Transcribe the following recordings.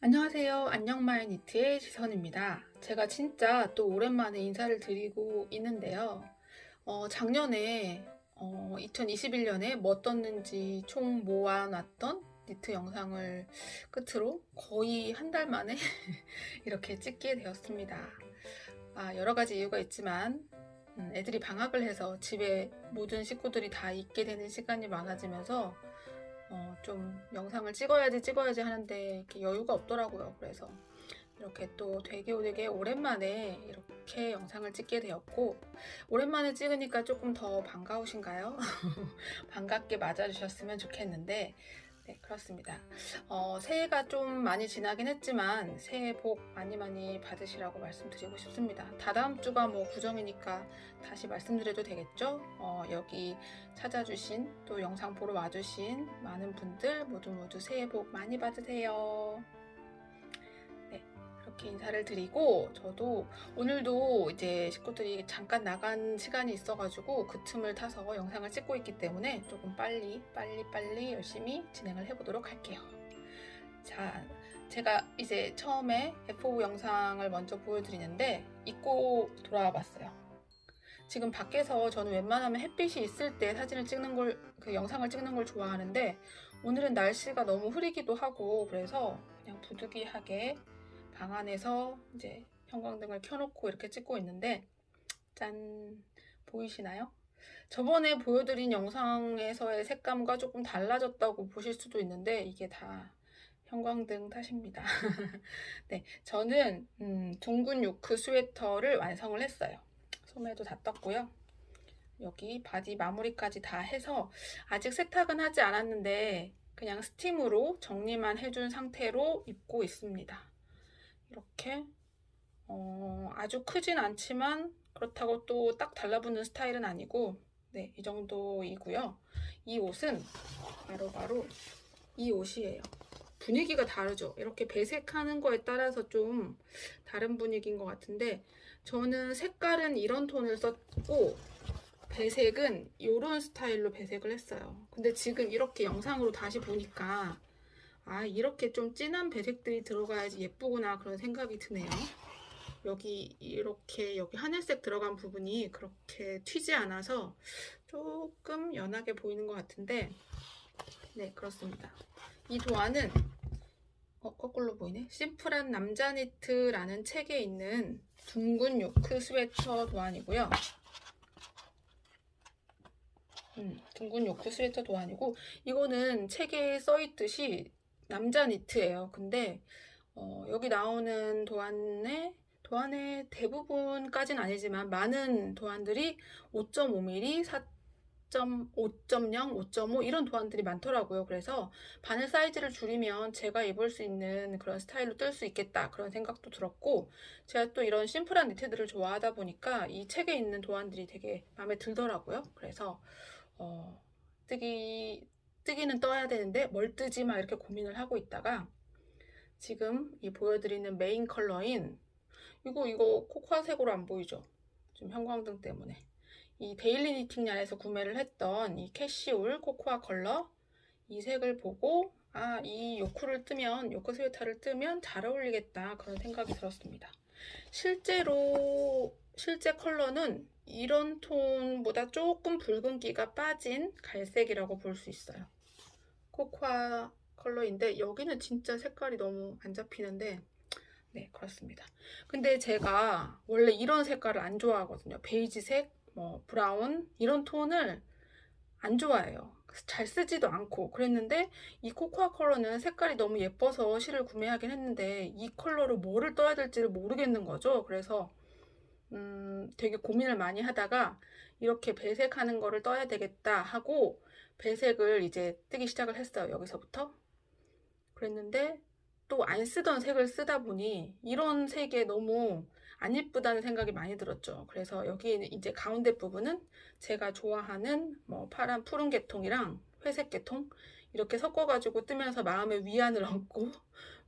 안녕하세요. 안녕마이 니트의 지선입니다. 제가 진짜 또 오랜만에 인사를 드리고 있는데요. 작년에 2021년에 뭐 떴는지 총 모아놨던 니트 영상을 끝으로 거의 한 달 만에 이렇게 찍게 되었습니다. 여러 가지 이유가 있지만 애들이 방학을 해서 집에 모든 식구들이 다 있게 되는 시간이 많아지면서 좀 영상을 찍어야지 하는데 이렇게 여유가 없더라고요. 그래서 이렇게 또 되게 오랜만에 이렇게 영상을 찍게 되었고, 오랜만에 찍으니까 조금 더 반가우신가요? 반갑게 맞아주셨으면 좋겠는데, 네, 그렇습니다. 새해가 좀 많이 지나긴 했지만 새해 복 많이 받으시라고 말씀드리고 싶습니다. 다다음 주가 뭐 구정이니까 다시 말씀드려도 되겠죠? 여기 찾아주신 또 영상 보러 와주신 많은 분들 모두 새해 복 많이 받으세요. 네, 그렇게 인사를 드리고, 저도 오늘도 이제 식구들이 잠깐 나간 시간이 있어가지고 그 틈을 타서 영상을 찍고 있기 때문에 조금 빨리 열심히 진행을 해보도록 할게요. 자, 제가 이제 처음에 F5 영상을 먼저 보여드리는데 입고 돌아와 봤어요. 지금 밖에서 저는 웬만하면 햇빛이 있을 때 사진을 찍는 걸, 영상을 찍는 걸 좋아하는데, 오늘은 날씨가 너무 흐리기도 하고 그래서 그냥 부득이하게 방 안에서 이제 형광등을 켜놓고 이렇게 찍고 있는데, 짠, 보이시나요? 저번에 보여드린 영상에서의 색감과 조금 달라졌다고 보실 수도 있는데 이게 다 형광등 탓입니다. 네, 저는 둥근 요크 스웨터를 완성을 했어요. 소매도 다 떴고요. 여기 바디 마무리까지 다 해서 아직 세탁은 하지 않았는데 그냥 스팀으로 정리만 해준 상태로 입고 있습니다. 이렇게 아주 크진 않지만 그렇다고 또 딱 달라붙는 스타일은 아니고, 네, 이 정도이고요. 이 옷은 바로 이 옷이에요. 분위기가 다르죠. 이렇게 배색하는 거에 따라서 좀 다른 분위기인 것 같은데, 저는 색깔은 이런 톤을 썼고 배색은 이런 스타일로 배색을 했어요. 근데 지금 이렇게 영상으로 다시 보니까 이렇게 좀 진한 배색들이 들어가야지 예쁘구나 그런 생각이 드네요. 여기 이렇게 여기 하늘색 들어간 부분이 그렇게 튀지 않아서 조금 연하게 보이는 것 같은데, 네, 그렇습니다. 이 도안은 거꾸로 보이네. 심플한 남자 니트라는 책에 있는 둥근 요크 스웨터 도안이고요. 둥근 요크 스웨터 도안이고, 이거는 책에 써있듯이 남자 니트예요. 근데 여기 나오는 도안의 대부분까지는 아니지만 많은 도안들이 5.5mm, 4.5.0, 5.5 이런 도안들이 많더라고요. 그래서 바늘 사이즈를 줄이면 제가 입을 수 있는 그런 스타일로 뜰 수 있겠다 그런 생각도 들었고, 제가 또 이런 심플한 니트들을 좋아하다 보니까 이 책에 있는 도안들이 되게 마음에 들더라고요. 그래서 뜨기는 떠야 되는데 뭘 뜨지 막 이렇게 고민을 하고 있다가 지금 이 보여드리는 메인 컬러인 이거 코코아색으로 안 보이죠? 지금 형광등 때문에. 이 데일리 니팅란에서 구매를 했던 이 캐시울 코코아 컬러 이 색을 보고 이 요크 스웨터를 뜨면 잘 어울리겠다 그런 생각이 들었습니다. 실제 컬러는 이런 톤보다 조금 붉은기가 빠진 갈색이라고 볼 수 있어요. 코코아 컬러인데 여기는 진짜 색깔이 너무 안 잡히는데, 네, 그렇습니다. 근데 제가 원래 이런 색깔을 안 좋아하거든요. 베이지색, 브라운 이런 톤을 안 좋아해요. 잘 쓰지도 않고 그랬는데 이 코코아 컬러는 색깔이 너무 예뻐서 실을 구매하긴 했는데 이 컬러로 뭐를 떠야 될지를 모르겠는 거죠. 그래서 되게 고민을 많이 하다가 이렇게 배색하는 거를 떠야 되겠다 하고 배색을 이제 뜨기 시작을 했어요. 여기서부터. 그랬는데 또 안 쓰던 색을 쓰다 보니 이런 색에 너무 안 예쁘다는 생각이 많이 들었죠. 그래서 여기 이제 가운데 부분은 제가 좋아하는 파란 푸른 계통이랑 회색 계통 이렇게 섞어가지고 뜨면서 마음의 위안을 얻고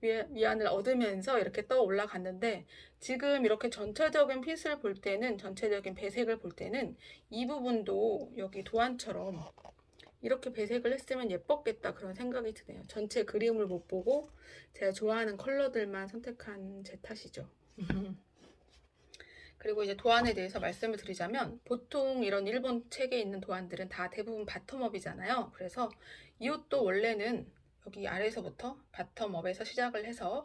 위안을 얻으면서 이렇게 떠 올라갔는데, 지금 이렇게 전체적인 핏을 볼 때는, 전체적인 배색을 볼 때는 이 부분도 여기 도안처럼 이렇게 배색을 했으면 예뻤겠다 그런 생각이 드네요. 전체 그림을 못 보고 제가 좋아하는 컬러들만 선택한 제 탓이죠. 그리고 이제 도안에 대해서 말씀을 드리자면 보통 이런 일본 책에 있는 도안들은 다 대부분 바텀업이잖아요. 그래서 이 옷도 원래는 여기 아래에서부터 바텀업에서 시작을 해서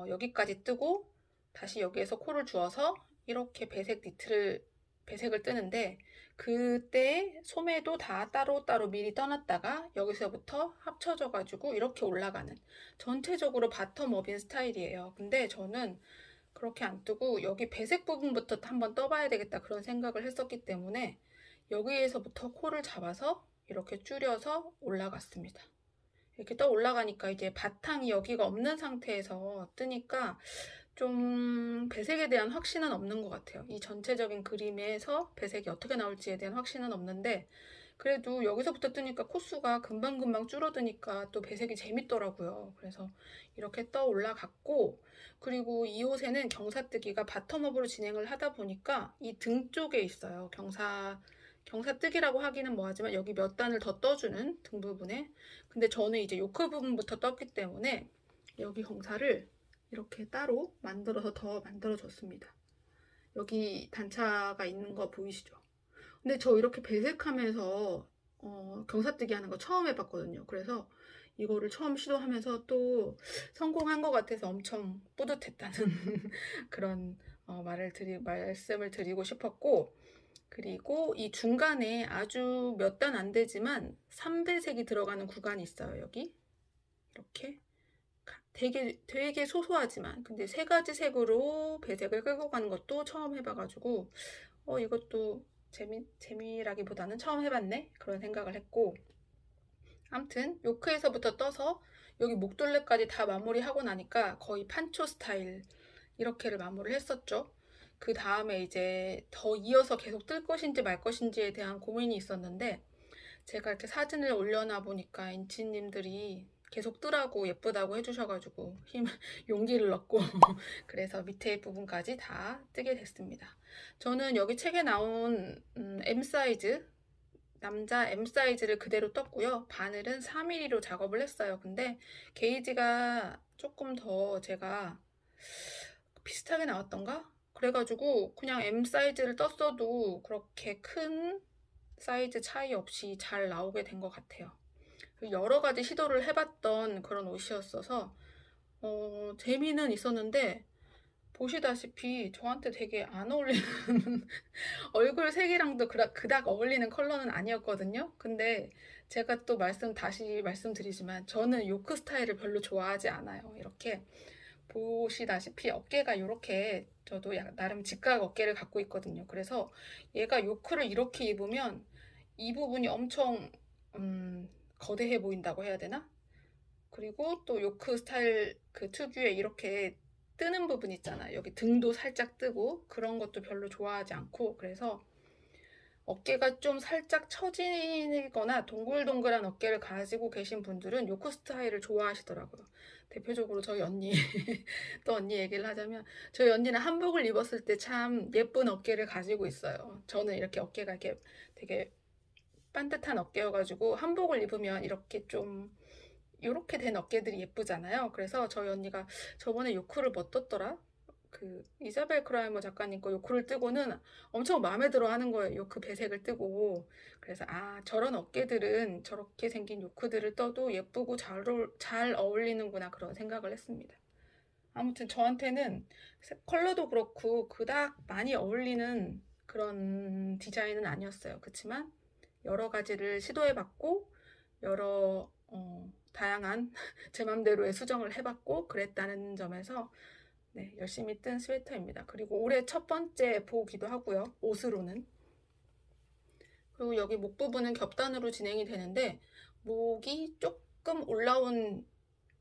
여기까지 뜨고 다시 여기에서 코를 주어서 이렇게 배색을 뜨는데 그때 소매도 다 따로따로 미리 떠났다가 여기서부터 합쳐져 가지고 이렇게 올라가는 전체적으로 바텀업인 스타일이에요. 근데 저는 그렇게 안 뜨고 여기 배색 부분부터 한번 떠봐야 되겠다 그런 생각을 했었기 때문에 여기에서부터 코를 잡아서 이렇게 줄여서 올라갔습니다. 이렇게 떠 올라가니까 이제 바탕이 여기가 없는 상태에서 뜨니까 좀 배색에 대한 확신은 없는 것 같아요. 이 전체적인 그림에서 배색이 어떻게 나올지에 대한 확신은 없는데 그래도 여기서부터 뜨니까 코수가 금방금방 줄어드니까 또 배색이 재밌더라고요. 그래서 이렇게 떠 올라갔고 그리고 이 옷에는 경사뜨기가 바텀업으로 진행을 하다 보니까 이 등 쪽에 있어요. 경사뜨기라고 하기는 뭐하지만 여기 몇 단을 더 떠주는 등 부분에 근데 저는 이제 요크 부분부터 떴기 때문에 여기 경사를 이렇게 따로 만들어서 더 만들어줬습니다. 여기 단차가 있는 거 보이시죠? 근데 저 이렇게 배색하면서 경사뜨기 하는 거 처음 해봤거든요. 그래서 이거를 처음 시도하면서 또 성공한 것 같아서 엄청 뿌듯했다는 그런 말씀을 드리고 싶었고 그리고 이 중간에 아주 몇 단 안 되지만 3배색이 들어가는 구간이 있어요. 여기 이렇게 되게 소소하지만 근데 3가지 색으로 배색을 끌고 가는 것도 처음 해봐가지고 이것도 재미라기보다는 처음 해봤네 그런 생각을 했고 아무튼 요크에서부터 떠서 여기 목둘레까지 다 마무리하고 나니까 거의 판초 스타일 이렇게를 마무리를 했었죠. 그 다음에 이제 더 이어서 계속 뜰 것인지 말 것인지에 대한 고민이 있었는데 제가 이렇게 사진을 올려놔 보니까 인치님들이 계속 뜨라고 예쁘다고 해주셔가지고 용기를 얻고 그래서 밑에 부분까지 다 뜨게 됐습니다. 저는 여기 책에 나온 M 사이즈 남자 M 사이즈를 그대로 떴고요. 바늘은 4mm로 작업을 했어요. 근데 게이지가 조금 더 제가 비슷하게 나왔던가? 그래가지고 그냥 M 사이즈를 떴어도 그렇게 큰 사이즈 차이 없이 잘 나오게 된 것 같아요. 여러 가지 시도를 해봤던 그런 옷이었어서 재미는 있었는데 보시다시피 저한테 되게 안 어울리는 얼굴 색이랑도 그닥 어울리는 컬러는 아니었거든요. 근데 제가 또 다시 말씀드리지만 저는 요크 스타일을 별로 좋아하지 않아요. 이렇게 보시다시피 어깨가 이렇게 저도 나름 직각 어깨를 갖고 있거든요. 그래서 얘가 요크를 이렇게 입으면 이 부분이 엄청 거대해 보인다고 해야 되나? 그리고 또 요크 스타일 그 특유의 이렇게 뜨는 부분 있잖아요. 여기 등도 살짝 뜨고 그런 것도 별로 좋아하지 않고 그래서 어깨가 좀 살짝 처지거나 동글동글한 어깨를 가지고 계신 분들은 요크 스타일을 좋아하시더라고요. 대표적으로 저희 언니 또 언니 얘기를 하자면 저희 언니는 한복을 입었을 때 참 예쁜 어깨를 가지고 있어요. 저는 이렇게 어깨가 이렇게 되게 반듯한 어깨여가지고 한복을 입으면 이렇게 좀 이렇게 된 어깨들이 예쁘잖아요. 그래서 저희 언니가 저번에 요크를 뭐 떴더라? 그 이자벨 크라이머 작가님 거 요크를 뜨고는 엄청 마음에 들어 하는 거예요. 요크 배색을 뜨고. 그래서 저런 어깨들은 저렇게 생긴 요크들을 떠도 예쁘고 잘 어울리는구나 그런 생각을 했습니다. 아무튼 저한테는 컬러도 그렇고 그닥 많이 어울리는 그런 디자인은 아니었어요. 그렇지만 여러 가지를 시도해봤고 여러 다양한 제 맘대로의 수정을 해봤고 그랬다는 점에서 네, 열심히 뜬 스웨터입니다. 그리고 올해 첫 번째 보기도 하고요. 옷으로는. 그리고 여기 목 부분은 겹단으로 진행이 되는데 목이 조금 올라온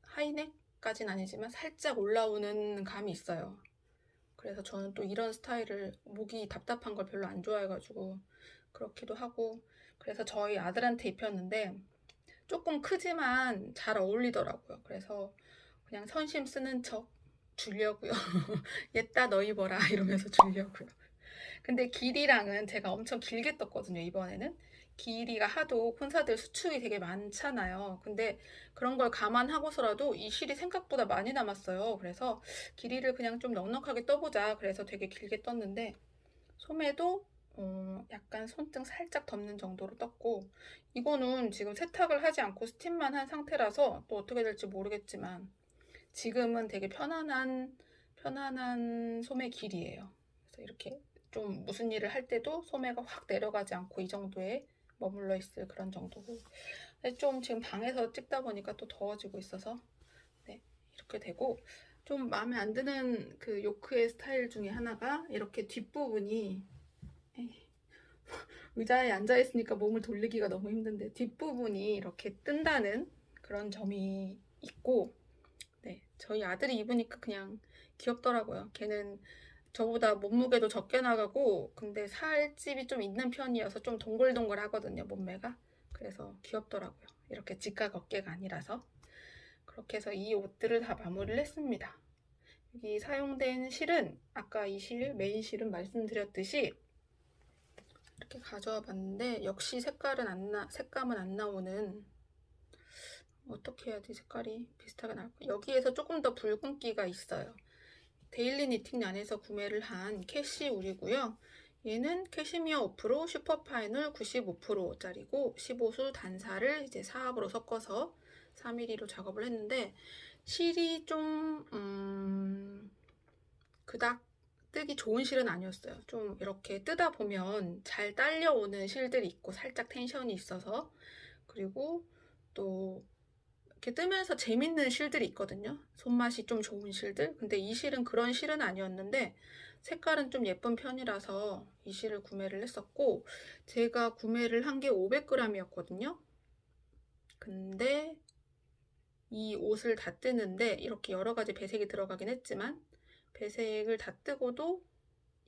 하이넥까지는 아니지만 살짝 올라오는 감이 있어요. 그래서 저는 또 이런 스타일을 목이 답답한 걸 별로 안 좋아해가지고 그렇기도 하고 그래서 저희 아들한테 입혔는데 조금 크지만 잘 어울리더라고요. 그래서 그냥 선심 쓰는 척 주려고요. 옛다 너 입어라 이러면서 주려고요. 근데 길이랑은 제가 엄청 길게 떴거든요. 이번에는 길이가 하도 콘사들 수축이 되게 많잖아요. 근데 그런 걸 감안하고서라도 이 실이 생각보다 많이 남았어요. 그래서 길이를 그냥 좀 넉넉하게 떠보자. 그래서 되게 길게 떴는데 소매도 약간 손등 살짝 덮는 정도로 떴고, 이거는 지금 세탁을 하지 않고 스팀만 한 상태라서 또 어떻게 될지 모르겠지만 지금은 되게 편안한 소매 길이에요. 그래서 이렇게 좀 무슨 일을 할 때도 소매가 확 내려가지 않고 이 정도에 머물러 있을 그런 정도고, 좀 지금 방에서 찍다 보니까 또 더워지고 있어서 네, 이렇게 되고, 좀 마음에 안 드는 그 요크의 스타일 중에 하나가 이렇게 뒷부분이 의자에 앉아 있으니까 몸을 돌리기가 너무 힘든데 뒷부분이 이렇게 뜬다는 그런 점이 있고, 네, 저희 아들이 입으니까 그냥 귀엽더라고요. 걔는 저보다 몸무게도 적게 나가고 근데 살집이 좀 있는 편이어서 좀 동글동글 하거든요, 몸매가. 그래서 귀엽더라고요. 이렇게 직각 어깨가 아니라서. 그렇게 해서 이 옷들을 다 마무리를 했습니다. 여기 사용된 실은 아까 이 실, 메인 실은 말씀드렸듯이 이렇게 가져와 봤는데 역시 색감은 안 나오는, 어떻게 해야지 색깔이 비슷하게 나올까? 여기에서 조금 더 붉은기가 있어요. 데일리 니팅 란에서 구매를 한 캐시 울이고요. 얘는 캐시미어 5% 슈퍼파이널 95%짜리고 15수 단사를 이제 사합으로 섞어서 4mm로 작업을 했는데 실이 좀 그닥 뜨기 좋은 실은 아니었어요. 좀 이렇게 뜨다 보면 잘 딸려오는 실들이 있고 살짝 텐션이 있어서, 그리고 또 이렇게 뜨면서 재밌는 실들이 있거든요. 손맛이 좀 좋은 실들. 근데 이 실은 그런 실은 아니었는데 색깔은 좀 예쁜 편이라서 이 실을 구매를 했었고, 제가 구매를 한 게 500g이었거든요. 근데 이 옷을 다 뜨는데 이렇게 여러 가지 배색이 들어가긴 했지만 배색을 다 뜨고도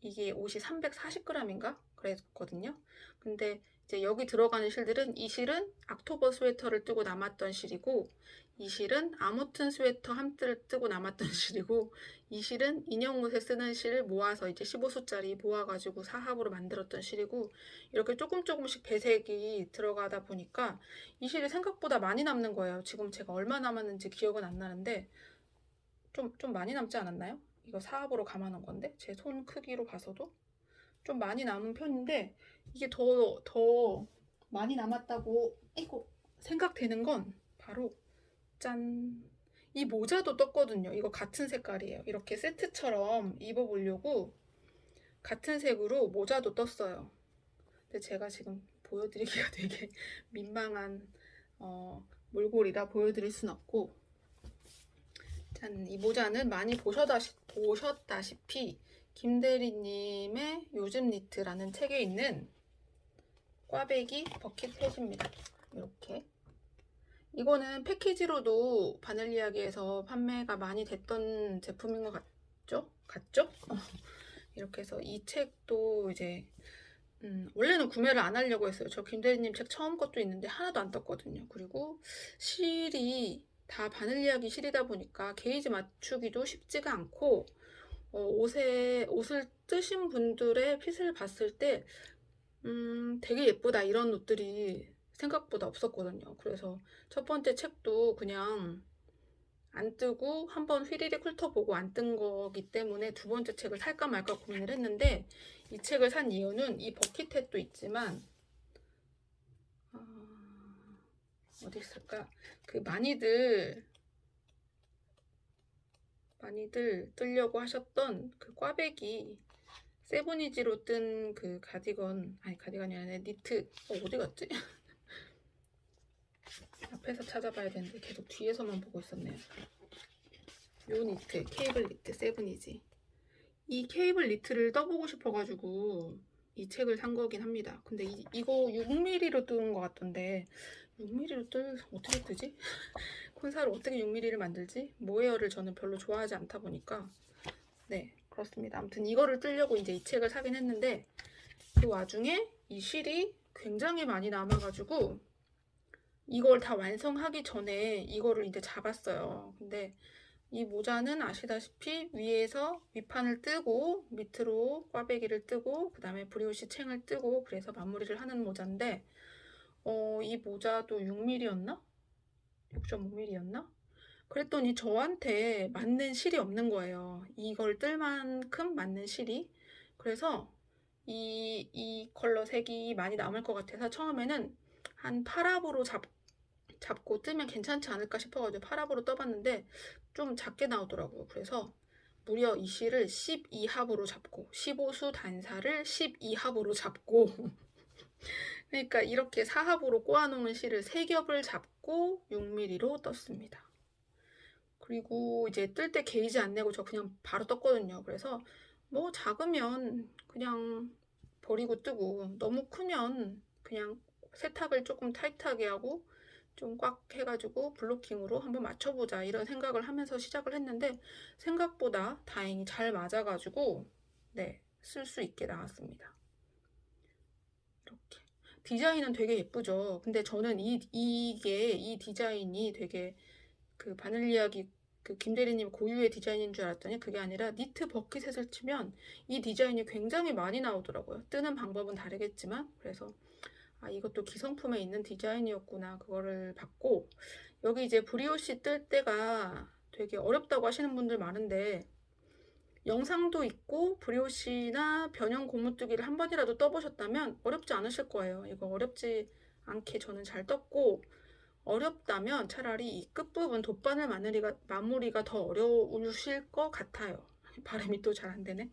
이게 옷이 340g인가 그랬거든요. 근데 이제 여기 들어가는 실들은, 이 실은 악토버 스웨터를 뜨고 남았던 실이고, 이 실은 아무튼 스웨터 한 뜰 뜨고 남았던 실이고, 이 실은 인형 옷에 쓰는 실 모아서 이제 15수짜리 모아가지고 사합으로 만들었던 실이고, 이렇게 조금씩 배색이 들어가다 보니까 이 실이 생각보다 많이 남는 거예요. 지금 제가 얼마 남았는지 기억은 안 나는데 좀 많이 남지 않았나요? 이거 사합으로 감아놓은 건데 제 손 크기로 봐서도 좀 많이 남은 편인데, 이게 더 많이 남았다고 생각되는 건 바로 짠! 이 모자도 떴거든요. 이거 같은 색깔이에요. 이렇게 세트처럼 입어보려고 같은 색으로 모자도 떴어요. 근데 제가 지금 보여드리기가 되게 민망한 몰골이라 보여드릴 순 없고, 짠! 이 모자는 많이 보셨다시피 김대리님의 요즘 니트라는 책에 있는 꽈배기 버킷햇입니다. 이렇게. 이거는 패키지로도 바늘이야기에서 판매가 많이 됐던 제품인 것 같죠? 이렇게 해서 이 책도 이제 원래는 구매를 안 하려고 했어요. 저 김대리님 책 처음 것도 있는데 하나도 안 떴거든요. 그리고 실이 다 바늘이야기 실이다 보니까 게이지 맞추기도 쉽지가 않고, 옷을 뜨신 분들의 핏을 봤을 때 되게 예쁘다 이런 옷들이 생각보다 없었거든요. 그래서 첫 번째 책도 그냥 안 뜨고 한번 휘리릭 훑어보고 안 뜬 거기 때문에 두 번째 책을 살까 말까 고민을 했는데, 이 책을 산 이유는 이 버킷햇도 있지만 어디 있을까? 그 많이들 뜨려고 하셨던 그 꽈배기 세븐이지로 뜬 그 가디건이 아니라 니트, 어디 갔지? 앞에서 찾아봐야 되는데 계속 뒤에서만 보고 있었네요. 요 니트, 케이블 니트 세븐이지. 이 케이블 니트를 떠보고 싶어가지고 이 책을 산 거긴 합니다. 근데 이거 6mm로 뜬 것 같던데 6mm로 어떻게 뜨지? 콘사를 어떻게 6mm를 만들지? 모헤어를 저는 별로 좋아하지 않다 보니까 네, 그렇습니다. 아무튼 이거를 뜨려고 이제 이 책을 사긴 했는데 그 와중에 이 실이 굉장히 많이 남아가지고 이걸 다 완성하기 전에 이거를 이제 잡았어요. 근데 이 모자는 아시다시피 위에서 윗판을 뜨고 밑으로 꽈배기를 뜨고 그 다음에 브리오시 챙을 뜨고 그래서 마무리를 하는 모자인데, 이 모자도 6mm였나? 6.5mm였나? 그랬더니 저한테 맞는 실이 없는 거예요. 이걸 뜰 만큼 맞는 실이. 그래서 이 컬러 색이 많이 남을 것 같아서 처음에는 한 8합으로 잡고 뜨면 괜찮지 않을까 싶어가지고 8합으로 떠봤는데 좀 작게 나오더라고요. 그래서 무려 이 실을 12합으로 잡고 15수 단사를 12합으로 잡고 그러니까 이렇게 4합으로 꼬아놓은 실을 3겹을 잡고 6mm로 떴습니다. 그리고 이제 뜰 때 게이지 안 내고 저 그냥 바로 떴거든요. 그래서 뭐 작으면 그냥 버리고 뜨고 너무 크면 그냥 세탁을 조금 타이트하게 하고 좀 꽉 해가지고 블로킹으로 한번 맞춰보자 이런 생각을 하면서 시작을 했는데 생각보다 다행히 잘 맞아가지고 네, 쓸 수 있게 나왔습니다. 이렇게 디자인은 되게 예쁘죠. 근데 저는 이 디자인이 되게 그 바늘 이야기 그 김대리님 고유의 디자인인 줄 알았더니 그게 아니라 니트 버킷셋을 치면 이 디자인이 굉장히 많이 나오더라고요. 뜨는 방법은 다르겠지만 그래서 아 이것도 기성품에 있는 디자인이었구나 그거를 봤고 여기 이제 브리오시 뜰 때가 되게 어렵다고 하시는 분들 많은데 영상도 있고 브리오시나 변형 고무뜨기를 한 번이라도 떠보셨다면 어렵지 않으실 거예요. 이거 어렵지 않게 저는 잘 떴고 어렵다면 차라리 이 끝부분 돗바늘 마무리가 더 어려우실 것 같아요. 발음이 또 잘 안 되네.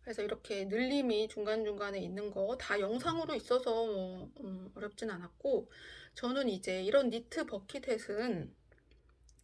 그래서 이렇게 늘림이 중간중간에 있는 거 다 영상으로 있어서 뭐 어렵진 않았고 저는 이제 이런 니트 버킷햇은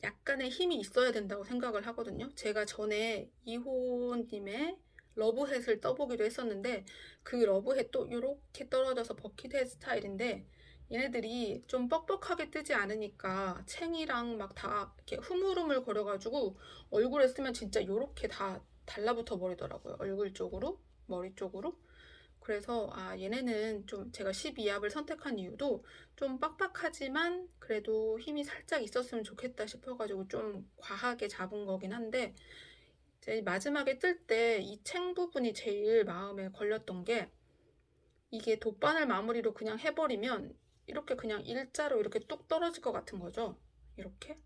약간의 힘이 있어야 된다고 생각을 하거든요. 제가 전에 이호님의 러브햇을 떠보기도 했었는데 그 러브햇도 이렇게 떨어져서 버킷햇 스타일인데 얘네들이 좀 뻑뻑하게 뜨지 않으니까 챙이랑 막 다 이렇게 흐물흐물 거려가지고 얼굴에 쓰면 진짜 이렇게 다 달라붙어 버리더라고요. 얼굴 쪽으로, 머리 쪽으로. 그래서 아 얘네는 좀 제가 12합을 선택한 이유도 좀 빡빡하지만 그래도 힘이 살짝 있었으면 좋겠다 싶어가지고 좀 과하게 잡은 거긴 한데 이제 마지막에 뜰 때 이 챙 부분이 제일 마음에 걸렸던 게 이게 돗바늘 마무리로 그냥 해버리면 이렇게 그냥 일자로 이렇게 뚝 떨어질 것 같은 거죠. 이렇게.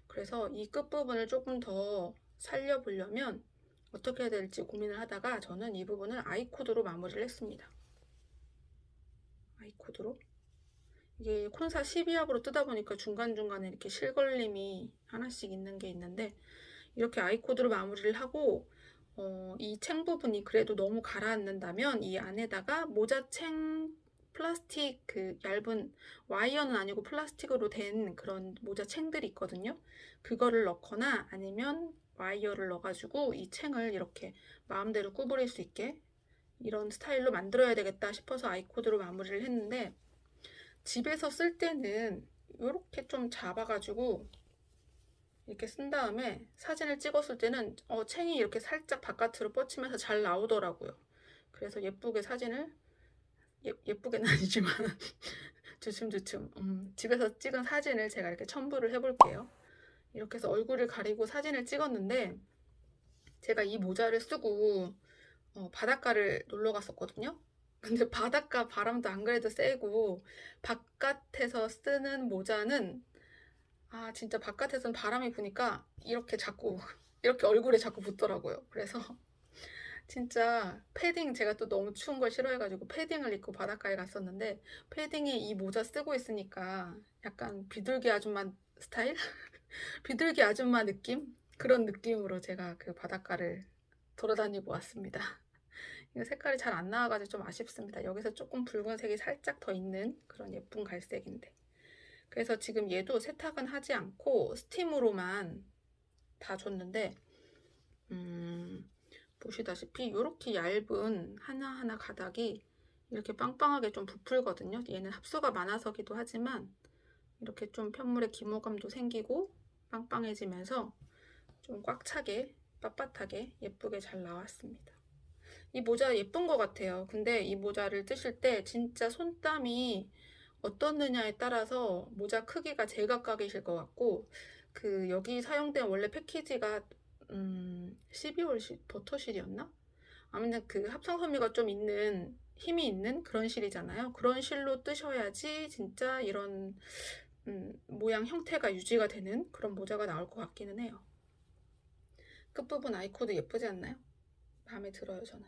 그래서 이 끝부분을 조금 더 살려보려면 어떻게 해야 될지 고민을 하다가 저는 이 부분을 아이코드로 마무리를 했습니다. 아이코드로. 이게 콘사 12합으로 뜨다 보니까 중간중간에 이렇게 실걸림이 하나씩 있는 게 있는데 이렇게 아이코드로 마무리를 하고 이 챙 부분이 그래도 너무 가라앉는다면 이 안에다가 모자챙 플라스틱 그 얇은 와이어는 아니고 플라스틱으로 된 그런 모자챙들이 있거든요. 그거를 넣거나 아니면 와이어를 넣어가지고 이 챙을 이렇게 마음대로 구부릴 수 있게 이런 스타일로 만들어야 되겠다 싶어서 아이코드로 마무리를 했는데 집에서 쓸 때는 이렇게 좀 잡아가지고 이렇게 쓴 다음에 사진을 찍었을 때는 챙이 이렇게 살짝 바깥으로 뻗치면서 잘 나오더라고요. 그래서 예쁘게 사진을 예쁘게는 아니지만 주춤주춤 집에서 찍은 사진을 제가 이렇게 첨부를 해볼게요. 이렇게 해서 얼굴을 가리고 사진을 찍었는데 제가 이 모자를 쓰고 바닷가를 놀러 갔었거든요. 근데 바닷가 바람도 안 그래도 세고 바깥에서 쓰는 모자는 아 진짜 바깥에서는 바람이 부니까 이렇게 자꾸 이렇게 얼굴에 자꾸 붙더라고요. 그래서 진짜 패딩 제가 또 너무 추운 걸 싫어해가지고 패딩을 입고 바닷가에 갔었는데 패딩에 이 모자 쓰고 있으니까 약간 비둘기 아줌마 스타일? 비둘기 아줌마 느낌? 그런 느낌으로 제가 그 바닷가를 돌아다니고 왔습니다. 이거 색깔이 잘 안 나와가지고 좀 아쉽습니다. 여기서 조금 붉은색이 살짝 더 있는 그런 예쁜 갈색인데 그래서 지금 얘도 세탁은 하지 않고 스팀으로만 다 줬는데 보시다시피 이렇게 얇은 하나하나 가닥이 이렇게 빵빵하게 좀 부풀거든요. 얘는 합수가 많아서기도 하지만 이렇게 좀 편물의 기모감도 생기고 빵빵해지면서 좀 꽉 차게 빳빳하게 예쁘게 잘 나왔습니다. 이 모자 예쁜 것 같아요. 근데 이 모자를 뜨실 때 진짜 손땀이 어떻느냐에 따라서 모자 크기가 제각각이실 것 같고 그 여기 사용된 원래 패키지가 12월 버터실이었나? 아무튼 그 합성 섬유가 좀 있는 힘이 있는 그런 실이잖아요. 그런 실로 뜨셔야지 진짜 이런 모양 형태가 유지가 되는 그런 모자가 나올 것 같기는 해요. 끝부분 아이코드 예쁘지 않나요? 마음에 들어요, 저는.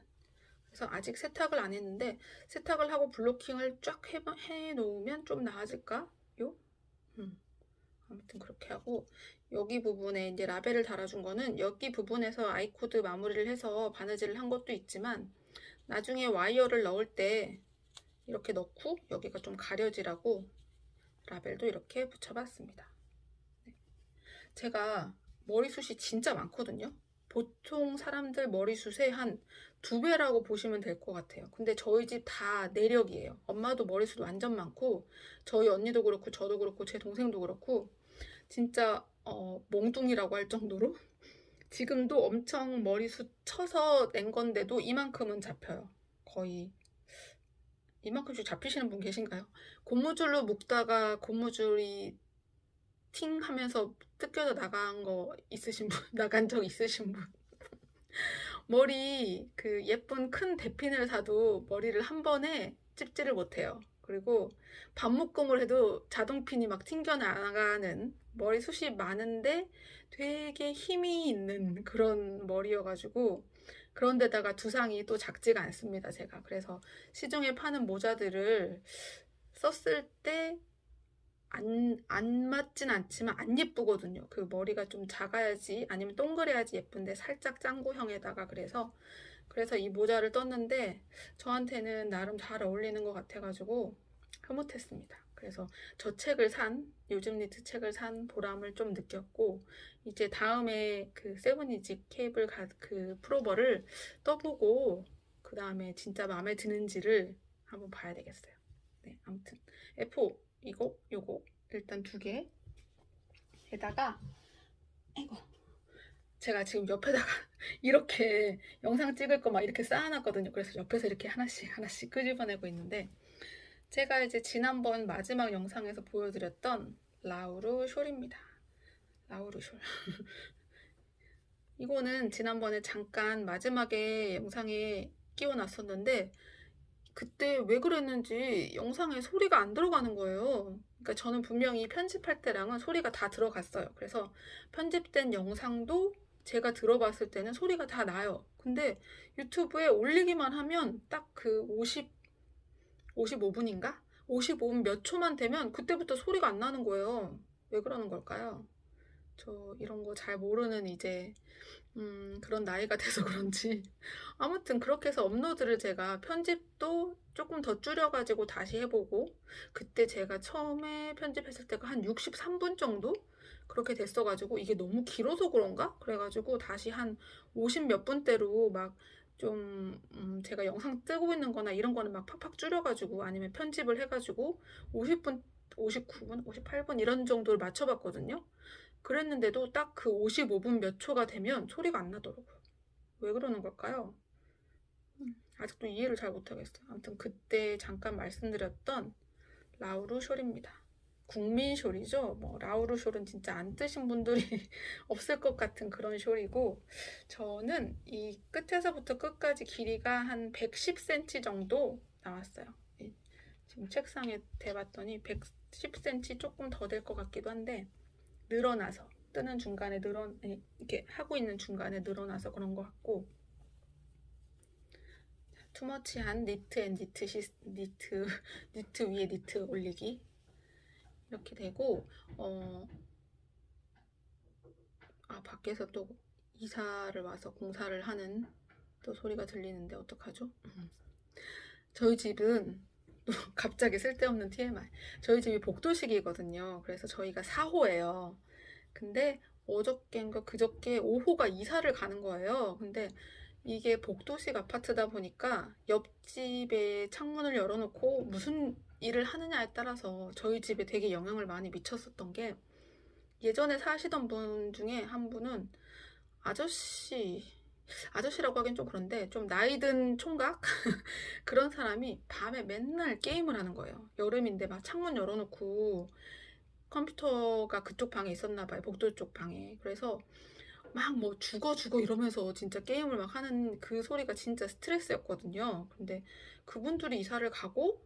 그래서 아직 세탁을 안 했는데 세탁을 하고 블로킹을 쫙 해놓으면 좀 나아질까요? 아무튼 그렇게 하고, 여기 부분에 이제 라벨을 달아준 거는 여기 부분에서 아이코드 마무리를 해서 바느질을 한 것도 있지만, 나중에 와이어를 넣을 때 이렇게 넣고 여기가 좀 가려지라고 라벨도 이렇게 붙여봤습니다. 네. 제가 머리숱이 진짜 많거든요. 보통 사람들 머리숱의 한 2배라고 보시면 될 것 같아요. 근데 저희 집 다 내력이에요. 엄마도 머리숱 완전 많고, 저희 언니도 그렇고 저도 그렇고 제 동생도 그렇고 진짜 몽둥이라고 할 정도로 지금도 엄청 머리숱 쳐서 낸 건데도 이만큼은 잡혀요. 거의 이만큼씩 잡히시는 분 계신가요? 고무줄로 묶다가 고무줄이 팅 하면서 뜯겨져 나간 거 있으신 분? 나간 적 있으신 분? 머리 그 예쁜 큰 대핀을 사도 머리를 한 번에 찝지를 못해요. 그리고 반묶음을 해도 자동핀이 막 튕겨 나가는, 머리숱이 많은데 되게 힘이 있는 그런 머리여가지고, 그런데다가 두상이 또 작지가 않습니다, 제가. 그래서 시중에 파는 모자들을 썼을 때 안 맞진 않지만 안 예쁘거든요. 그 머리가 좀 작아야지, 아니면 동그래야지 예쁜데 살짝 짱구형에다가, 그래서 이 모자를 떴는데 저한테는 나름 잘 어울리는 것 같아가지고 흐뭇했습니다. 그래서 요즘 니트 책을 산 보람을 좀 느꼈고, 이제 다음에 그 세븐이지 케이블 그 프로버를 떠보고 그 다음에 진짜 마음에 드는지를 한번 봐야 되겠어요. 네, 아무튼 F5 요거 일단 2개에다가, 이거 제가 지금 옆에다가 이렇게 영상 찍을 거 막 이렇게 쌓아놨거든요. 그래서 옆에서 이렇게 하나씩 끄집어내고 있는데, 제가 이제 지난번 마지막 영상에서 보여드렸던 라우르 숄입니다. 라우르 숄. 이거는 지난번에 잠깐 마지막에 영상에 끼워놨었는데, 그때 왜 그랬는지 영상에 소리가 안 들어가는 거예요. 그러니까 저는 분명히 편집할 때랑은 소리가 다 들어갔어요. 그래서 편집된 영상도 제가 들어봤을 때는 소리가 다 나요. 근데 유튜브에 올리기만 하면 딱 그 55분인가? 55분 몇 초만 되면 그때부터 소리가 안 나는 거예요. 왜 그러는 걸까요? 저 이런 거 잘 모르는 이제 그런 나이가 돼서 그런지 아무튼 그렇게 해서 업로드를, 제가 편집도 조금 더 줄여가지고 다시 해보고, 그때 제가 처음에 편집했을 때가 한 63분 정도? 그렇게 됐어가지고 이게 너무 길어서 그런가? 그래가지고 다시 한 50 몇 분대로 막 좀 제가 영상 뜨고 있는 거나 이런 거는 막 팍팍 줄여가지고, 아니면 편집을 해가지고 50분, 59분, 58분 이런 정도를 맞춰봤거든요. 그랬는데도 딱 그 55분 몇 초가 되면 소리가 안 나더라고요. 왜 그러는 걸까요? 아직도 이해를 잘 못하겠어요. 아무튼 그때 잠깐 말씀드렸던 라우르 숄입니다. 국민 숄이죠. 뭐 라우르 숄은 진짜 안 뜨신 분들이 없을 것 같은 그런 숄이고, 저는 이 끝에서부터 끝까지 길이가 한 110cm 정도 나왔어요. 지금 책상에 대봤더니 110cm 조금 더 될 것 같기도 한데, 늘어나서 뜨는 중간에 이렇게 하고 있는 중간에 늘어나서 그런 것 같고, 투머치한 니트 위에 니트 올리기 이렇게 되고, 밖에서 또 이사를 와서 공사를 하는 또 소리가 들리는데 어떡하죠? 저희 집은 갑자기 쓸데없는 TMI, 저희 집이 복도식이거든요. 그래서 저희가 4호예요. 근데 어저께인가 그저께 5호가 이사를 가는 거예요. 근데 이게 복도식 아파트다 보니까 옆집에 창문을 열어놓고 무슨 일을 하느냐에 따라서 저희 집에 되게 영향을 많이 미쳤었던 게, 예전에 사시던 분 중에 한 분은 아저씨라고 하긴 좀 그런데 좀 나이든 총각 그런 사람이 밤에 맨날 게임을 하는 거예요. 여름인데 막 창문 열어놓고 컴퓨터가 그쪽 방에 있었나 봐요. 복도 쪽 방에. 그래서 막 뭐 죽어 죽어 이러면서 진짜 게임을 막 하는 그 소리가 진짜 스트레스였거든요. 근데 그분들이 이사를 가고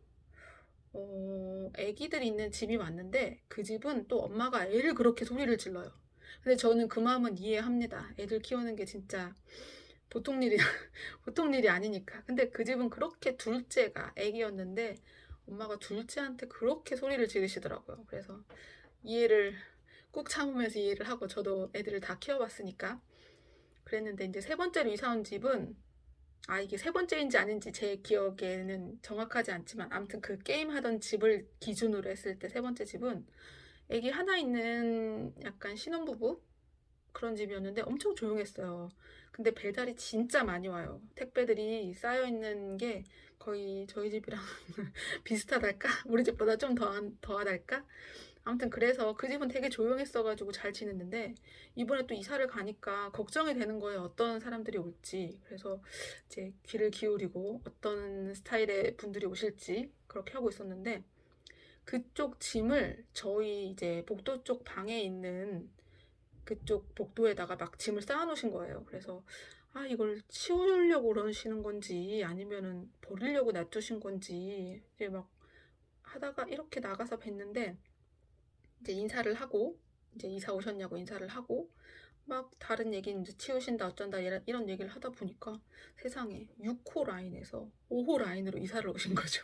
애기들이 있는 집이 맞는데 그 집은 또 엄마가 애를 그렇게 소리를 질러요. 근데 저는 그 마음은 이해합니다. 애들 키우는 게 진짜 보통 일이 보통 일이 아니니까. 근데 그 집은 그렇게 둘째가 애기였는데 엄마가 둘째한테 그렇게 소리를 지르시더라고요. 그래서 이해를 꾹 참으면서 이해를 하고, 저도 애들을 다 키워봤으니까 그랬는데, 이제 세 번째로 이사 온 집은, 이게 세 번째인지 아닌지 제 기억에는 정확하지 않지만 아무튼 그 게임 하던 집을 기준으로 했을 때 세 번째 집은 애기 하나 있는 약간 신혼부부 그런 집이었는데 엄청 조용했어요. 근데 배달이 진짜 많이 와요. 택배들이 쌓여있는 게 거의 저희 집이랑 비슷하달까? 우리 집보다 좀 더하달까? 아무튼 그래서 그 집은 되게 조용했어가지고 잘 지냈는데, 이번에 또 이사를 가니까 걱정이 되는 거예요. 어떤 사람들이 올지. 그래서 이제 귀를 기울이고 어떤 스타일의 분들이 오실지 그렇게 하고 있었는데, 그쪽 짐을 저희 이제 복도 쪽 방에 있는 그쪽 복도에다가 막 짐을 쌓아놓으신 거예요. 그래서 이걸 치우려고 그러시는 건지 아니면은 버리려고 놔두신 건지 이제 막 하다가 이렇게 나가서 뵀는데, 이제 인사를 하고, 이제 이사 오셨냐고 인사를 하고 막 다른 얘기는 이제 치우신다 어쩐다 이런 얘기를 하다 보니까 세상에 6호 라인에서 5호 라인으로 이사를 오신 거죠.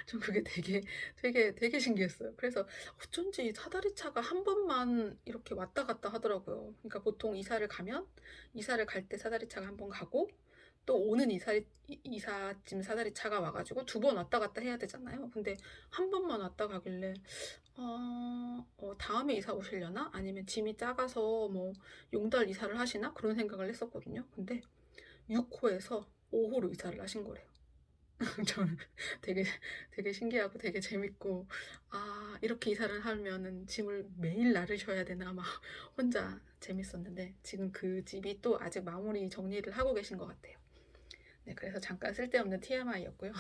전 그게 되게 신기했어요. 그래서 어쩐지 사다리차가 한 번만 이렇게 왔다 갔다 하더라고요. 그러니까 보통 이사를 가면 이사를 갈 때 사다리차가 한 번 가고, 또 오는 이삿짐 사다리차가 와가지고 두 번 왔다 갔다 해야 되잖아요. 근데 한 번만 왔다 가길래 다음에 이사 오시려나? 아니면 짐이 작아서 뭐 용달 이사를 하시나? 그런 생각을 했었거든요. 근데 6호에서 5호로 이사를 하신 거래요. 저는 되게 신기하고 되게 재밌고, 이렇게 이사를 하면은 짐을 매일 나르셔야 되나 막 혼자 재밌었는데, 지금 그 집이 또 아직 마무리 정리를 하고 계신 것 같아요. 네, 그래서 잠깐 쓸데없는 TMI였고요.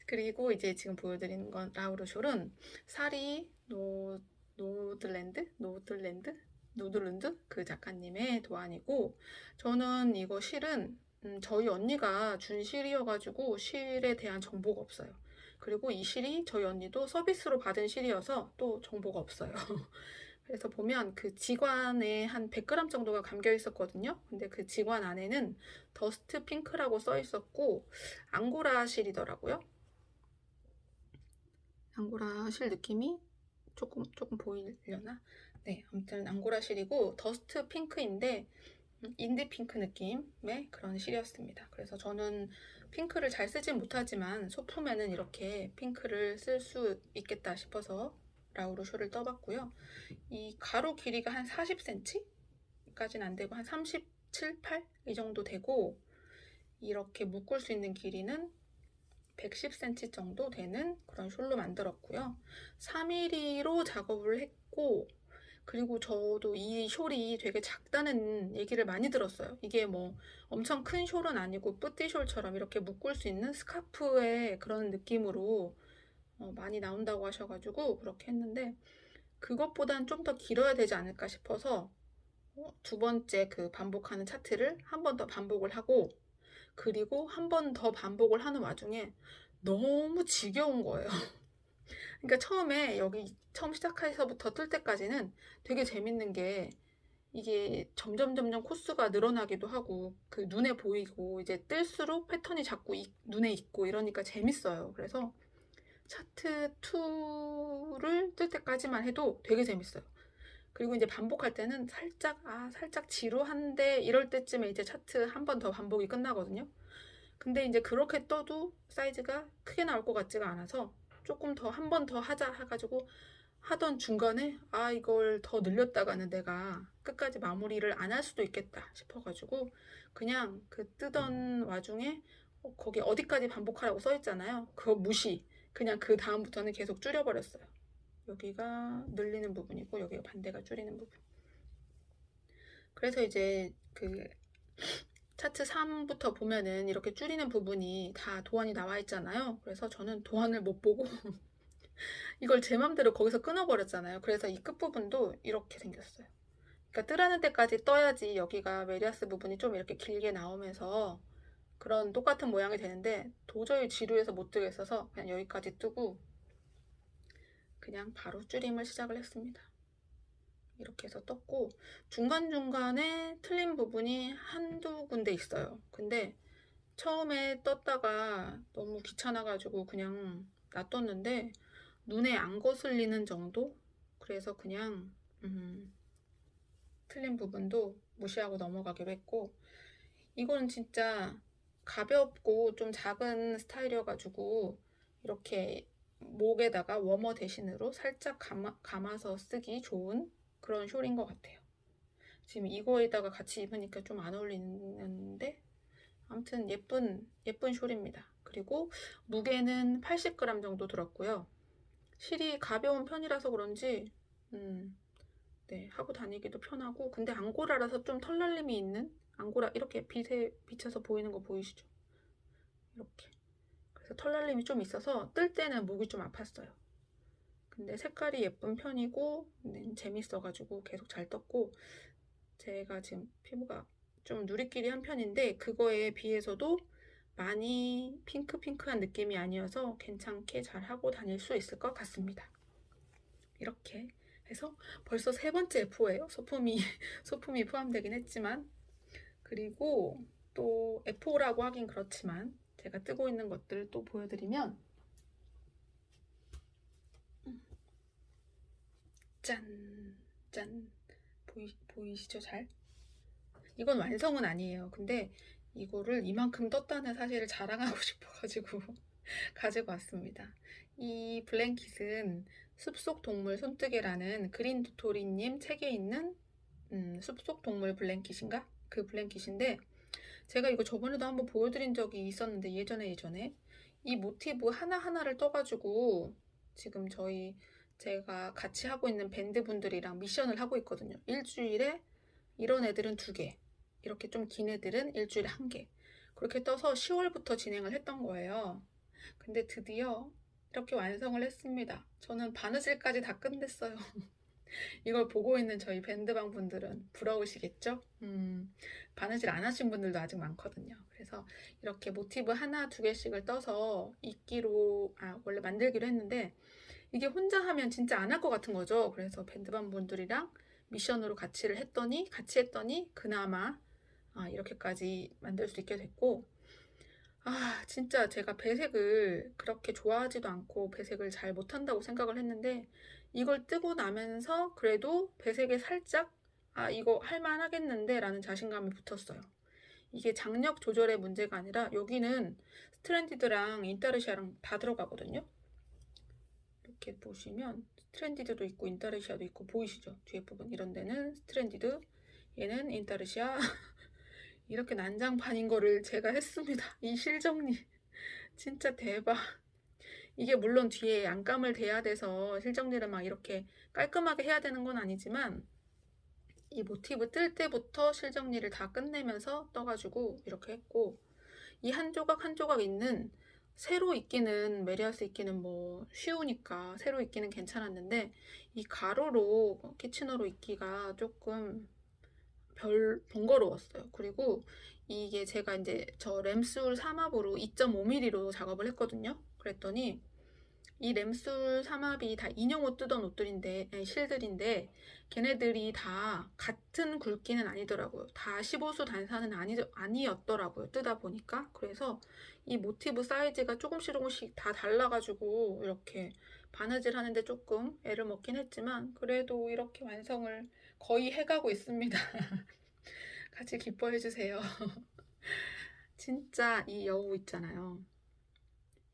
그리고 이제 지금 보여드리는 건 라우르숄은 사리 노들랜드 그 작가님의 도안이고, 저는 이거 실은 저희 언니가 준 실이어가지고 실에 대한 정보가 없어요. 그리고 이 실이 저희 언니도 서비스로 받은 실이어서 또 정보가 없어요. 그래서 보면 그 지관에 한 100g 정도가 감겨 있었거든요. 근데 그 지관 안에는 더스트 핑크라고 써 있었고 앙고라 실이더라고요. 앙고라 실 느낌이 조금 보이려나? 네, 아무튼 앙고라 실이고 더스트 핑크인데 인디 핑크 느낌의 그런 실이었습니다. 그래서 저는 핑크를 잘 쓰진 못하지만 소품에는 이렇게 핑크를 쓸 수 있겠다 싶어서 라우르쇼를 떠봤고요. 이 가로 길이가 한 40cm까지는 안 되고 한 37, 8? 이 정도 되고, 이렇게 묶을 수 있는 길이는 110cm 정도 되는 그런 숄로 만들었고요. 3mm로 작업을 했고, 그리고 저도 이 숄이 되게 작다는 얘기를 많이 들었어요. 이게 뭐 엄청 큰 숄은 아니고 뿌띠숄처럼 이렇게 묶을 수 있는 스카프의 그런 느낌으로 많이 나온다고 하셔가지고 그렇게 했는데, 그것보단 좀 더 길어야 되지 않을까 싶어서 두 번째 그 반복하는 차트를 한 번 더 반복을 하고, 그리고 한 번 더 반복을 하는 와중에 너무 지겨운 거예요. 그러니까 처음 시작해서부터 뜰 때까지는 되게 재밌는 게, 이게 점점 코스가 늘어나기도 하고 그 눈에 보이고 이제 뜰수록 패턴이 자꾸 눈에 있고 이러니까 재밌어요. 그래서 차트 2를 뜰 때까지만 해도 되게 재밌어요. 그리고 이제 반복할 때는 살짝 지루한데 이럴 때쯤에 이제 차트 한 번 더 반복이 끝나거든요. 근데 이제 그렇게 떠도 사이즈가 크게 나올 것 같지가 않아서 조금 더 한 번 더 하자 해가지고 하던 중간에 이걸 더 늘렸다가는 내가 끝까지 마무리를 안 할 수도 있겠다 싶어가지고 그냥 그 뜨던 와중에 거기 어디까지 반복하라고 써있잖아요. 그거 무시. 그냥 그 다음부터는 계속 줄여버렸어요. 여기가 늘리는 부분이고 여기가 반대가 줄이는 부분. 그래서 이제 그 차트 3부터 보면은 이렇게 줄이는 부분이 다 도안이 나와 있잖아요. 그래서 저는 도안을 못 보고 이걸 제 맘대로 거기서 끊어버렸잖아요. 그래서 이 끝부분도 이렇게 생겼어요. 그러니까 뜨라는 데까지 떠야지 여기가 메리아스 부분이 좀 이렇게 길게 나오면서 그런 똑같은 모양이 되는데 도저히 지루해서 못 뜨겠어서 그냥 여기까지 뜨고 그냥 바로 줄임을 시작을 했습니다. 이렇게 해서 떴고 중간중간에 틀린 부분이 한두 군데 있어요. 근데 처음에 떴다가 너무 귀찮아가지고 그냥 놔뒀는데 눈에 안 거슬리는 정도? 그래서 그냥 틀린 부분도 무시하고 넘어가기로 했고 이거는 진짜 가볍고 좀 작은 스타일이어가지고 이렇게 목에다가 워머 대신으로 살짝 감아서 쓰기 좋은 그런 숄인 것 같아요. 지금 이거에다가 같이 입으니까 좀 안 어울리는데 아무튼 예쁜 숄입니다. 그리고 무게는 80g 정도 들었고요. 실이 가벼운 편이라서 그런지 네, 하고 다니기도 편하고 근데 앙고라라서 좀 털날림이 있는 앙고라 이렇게 빛에 비쳐서 보이는 거 보이시죠? 이렇게 그래서 털날림이 좀 있어서 뜰 때는 목이 좀 아팠어요. 근데 색깔이 예쁜 편이고 재밌어가지고 계속 잘 떴고 제가 지금 피부가 좀 누리끼리한 편인데 그거에 비해서도 많이 핑크한 느낌이 아니어서 괜찮게 잘 하고 다닐 수 있을 것 같습니다. 이렇게 해서 벌써 3번째 F5예요. 소품이 포함되긴 했지만 그리고 또 F5라고 하긴 그렇지만 제가 뜨고 있는 것들을 또 보여드리면 짠 보이시죠 잘? 이건 완성은 아니에요. 근데 이거를 이만큼 떴다는 사실을 자랑하고 싶어가지고 가지고 왔습니다. 이 블랭킷은 숲속동물 손뜨개라는 그린 도토리님 책에 있는 숲속동물 블랭킷인가? 그 블랭킷인데 제가 이거 저번에도 한번 보여드린 적이 있었는데 예전에 이 모티브 하나하나를 떠가지고 지금 제가 같이 하고 있는 밴드 분들이랑 미션을 하고 있거든요. 일주일에 이런 애들은 2개, 이렇게 좀 긴 애들은 일주일에 1개 그렇게 떠서 10월부터 진행을 했던 거예요. 근데 드디어 이렇게 완성을 했습니다. 저는 바느질까지 다 끝냈어요. 이걸 보고 있는 저희 밴드방 분들은 부러우시겠죠? 바느질 안 하신 분들도 아직 많거든요. 그래서 이렇게 모티브 하나, 2개씩을 떠서 원래 만들기로 했는데 이게 혼자 하면 진짜 안 할 것 같은 거죠. 그래서 밴드방 분들이랑 미션으로 같이 했더니 그나마 이렇게까지 만들 수 있게 됐고 진짜 제가 배색을 그렇게 좋아하지도 않고 배색을 잘 못한다고 생각을 했는데 이걸 뜨고 나면서 그래도 배색에 살짝 이거 할만하겠는데 라는 자신감이 붙었어요. 이게 장력 조절의 문제가 아니라 여기는 스트랜디드랑 인타르시아랑 다 들어가거든요. 이렇게 보시면 스트랜디드도 있고 인타르시아도 있고 보이시죠? 뒤에 부분 이런 데는 스트랜디드, 얘는 인타르시아 이렇게 난장판인 거를 제가 했습니다. 이 실정리 진짜 대박. 이게 물론 뒤에 안감을 대야 돼서 실정리를 막 이렇게 깔끔하게 해야 되는 건 아니지만 이 모티브 뜰 때부터 실정리를 다 끝내면서 떠가지고 이렇게 했고 이 한 조각 한 조각 있는 세로 있기는 메리아스 있기는 뭐 쉬우니까 세로 있기는 괜찮았는데 이 가로로 키치너로 있기가 조금 번거로웠어요. 그리고 이게 제가 이제 저 램술 삼합으로 2.5mm로 작업을 했거든요. 그랬더니 이 램술 삼합이 다 인형옷 뜨던 실들인데 걔네들이 다 같은 굵기는 아니더라고요. 다 15수 단사는 아니었더라고요. 뜨다 보니까. 그래서 이 모티브 사이즈가 조금씩 다 달라가지고 이렇게 바느질 하는데 조금 애를 먹긴 했지만 그래도 이렇게 완성을 거의 해가고 있습니다. 같이 기뻐해주세요. 진짜 이 여우 있잖아요.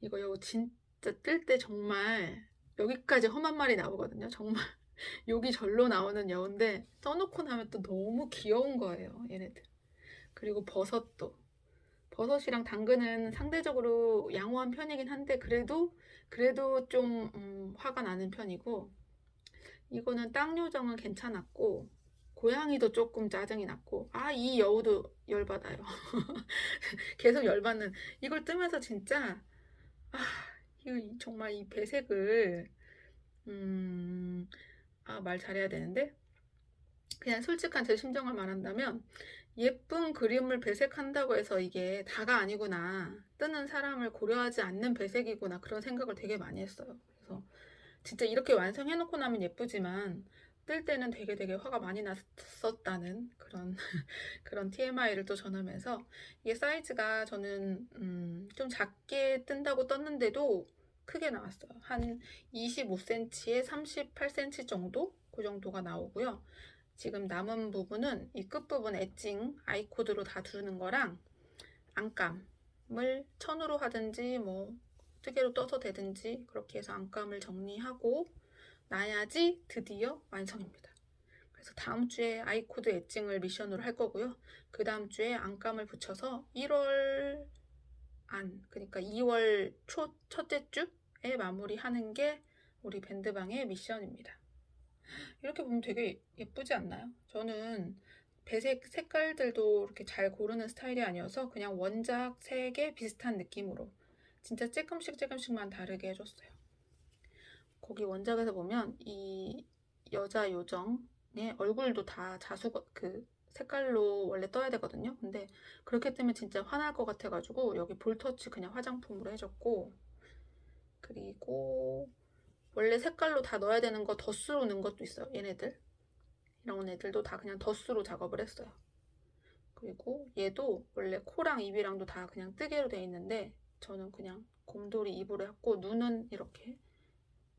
이거 여우 진짜 뜰 때 정말 여기까지 험한 말이 나오거든요. 정말 여기 절로 나오는 여우인데 떠놓고 나면 또 너무 귀여운 거예요. 얘네들. 그리고 버섯이랑 당근은 상대적으로 양호한 편이긴 한데 그래도 좀 화가 나는 편이고 이거는 땅 요정은 괜찮았고 고양이도 조금 짜증이 났고 이 여우도 열받아요. 계속 열받는 이걸 뜨면서 진짜 정말 이 배색을 말 잘해야 되는데 그냥 솔직한 제 심정을 말한다면 예쁜 그림을 배색한다고 해서 이게 다가 아니구나. 뜨는 사람을 고려하지 않는 배색이구나. 그런 생각을 되게 많이 했어요. 그래서 진짜 이렇게 완성해 놓고 나면 예쁘지만 뜰 때는 되게 화가 많이 났었다는 그런 그런 TMI를 또 전하면서, 이게 사이즈가 저는 좀 작게 뜬다고 떴는데도 크게 나왔어요. 한 25cm에 38cm 정도? 그 정도가 나오고요. 지금 남은 부분은 이 끝부분 엣징 아이코드로 다 두는 거랑 안감을 천으로 하든지 뭐 뜨개로 떠서 되든지 그렇게 해서 안감을 정리하고 나야지 드디어 완성입니다. 그래서 다음 주에 아이코드 엣징을 미션으로 할 거고요. 그 다음 주에 안감을 붙여서 1월 그러니까 2월 초 첫째 주에 마무리하는 게 우리 밴드방의 미션입니다. 이렇게 보면 되게 예쁘지 않나요? 저는 배색 색깔들도 이렇게 잘 고르는 스타일이 아니어서 그냥 원작 색에 비슷한 느낌으로 진짜 조금씩만 다르게 해줬어요. 거기 원작에서 보면 이 여자 요정의 얼굴도 다 그 색깔로 원래 떠야 되거든요. 근데 그렇게 뜨면 진짜 화날 것 같아가지고 여기 볼터치 그냥 화장품으로 해줬고, 그리고 원래 색깔로 다 넣어야 되는 거 덧수로 넣은 것도 있어요. 얘네들 이런 애들도 다 그냥 덧수로 작업을 했어요. 그리고 얘도 원래 코랑 입이랑도 다 그냥 뜨개로 돼 있는데 저는 그냥 곰돌이 입으로 했고, 눈은 이렇게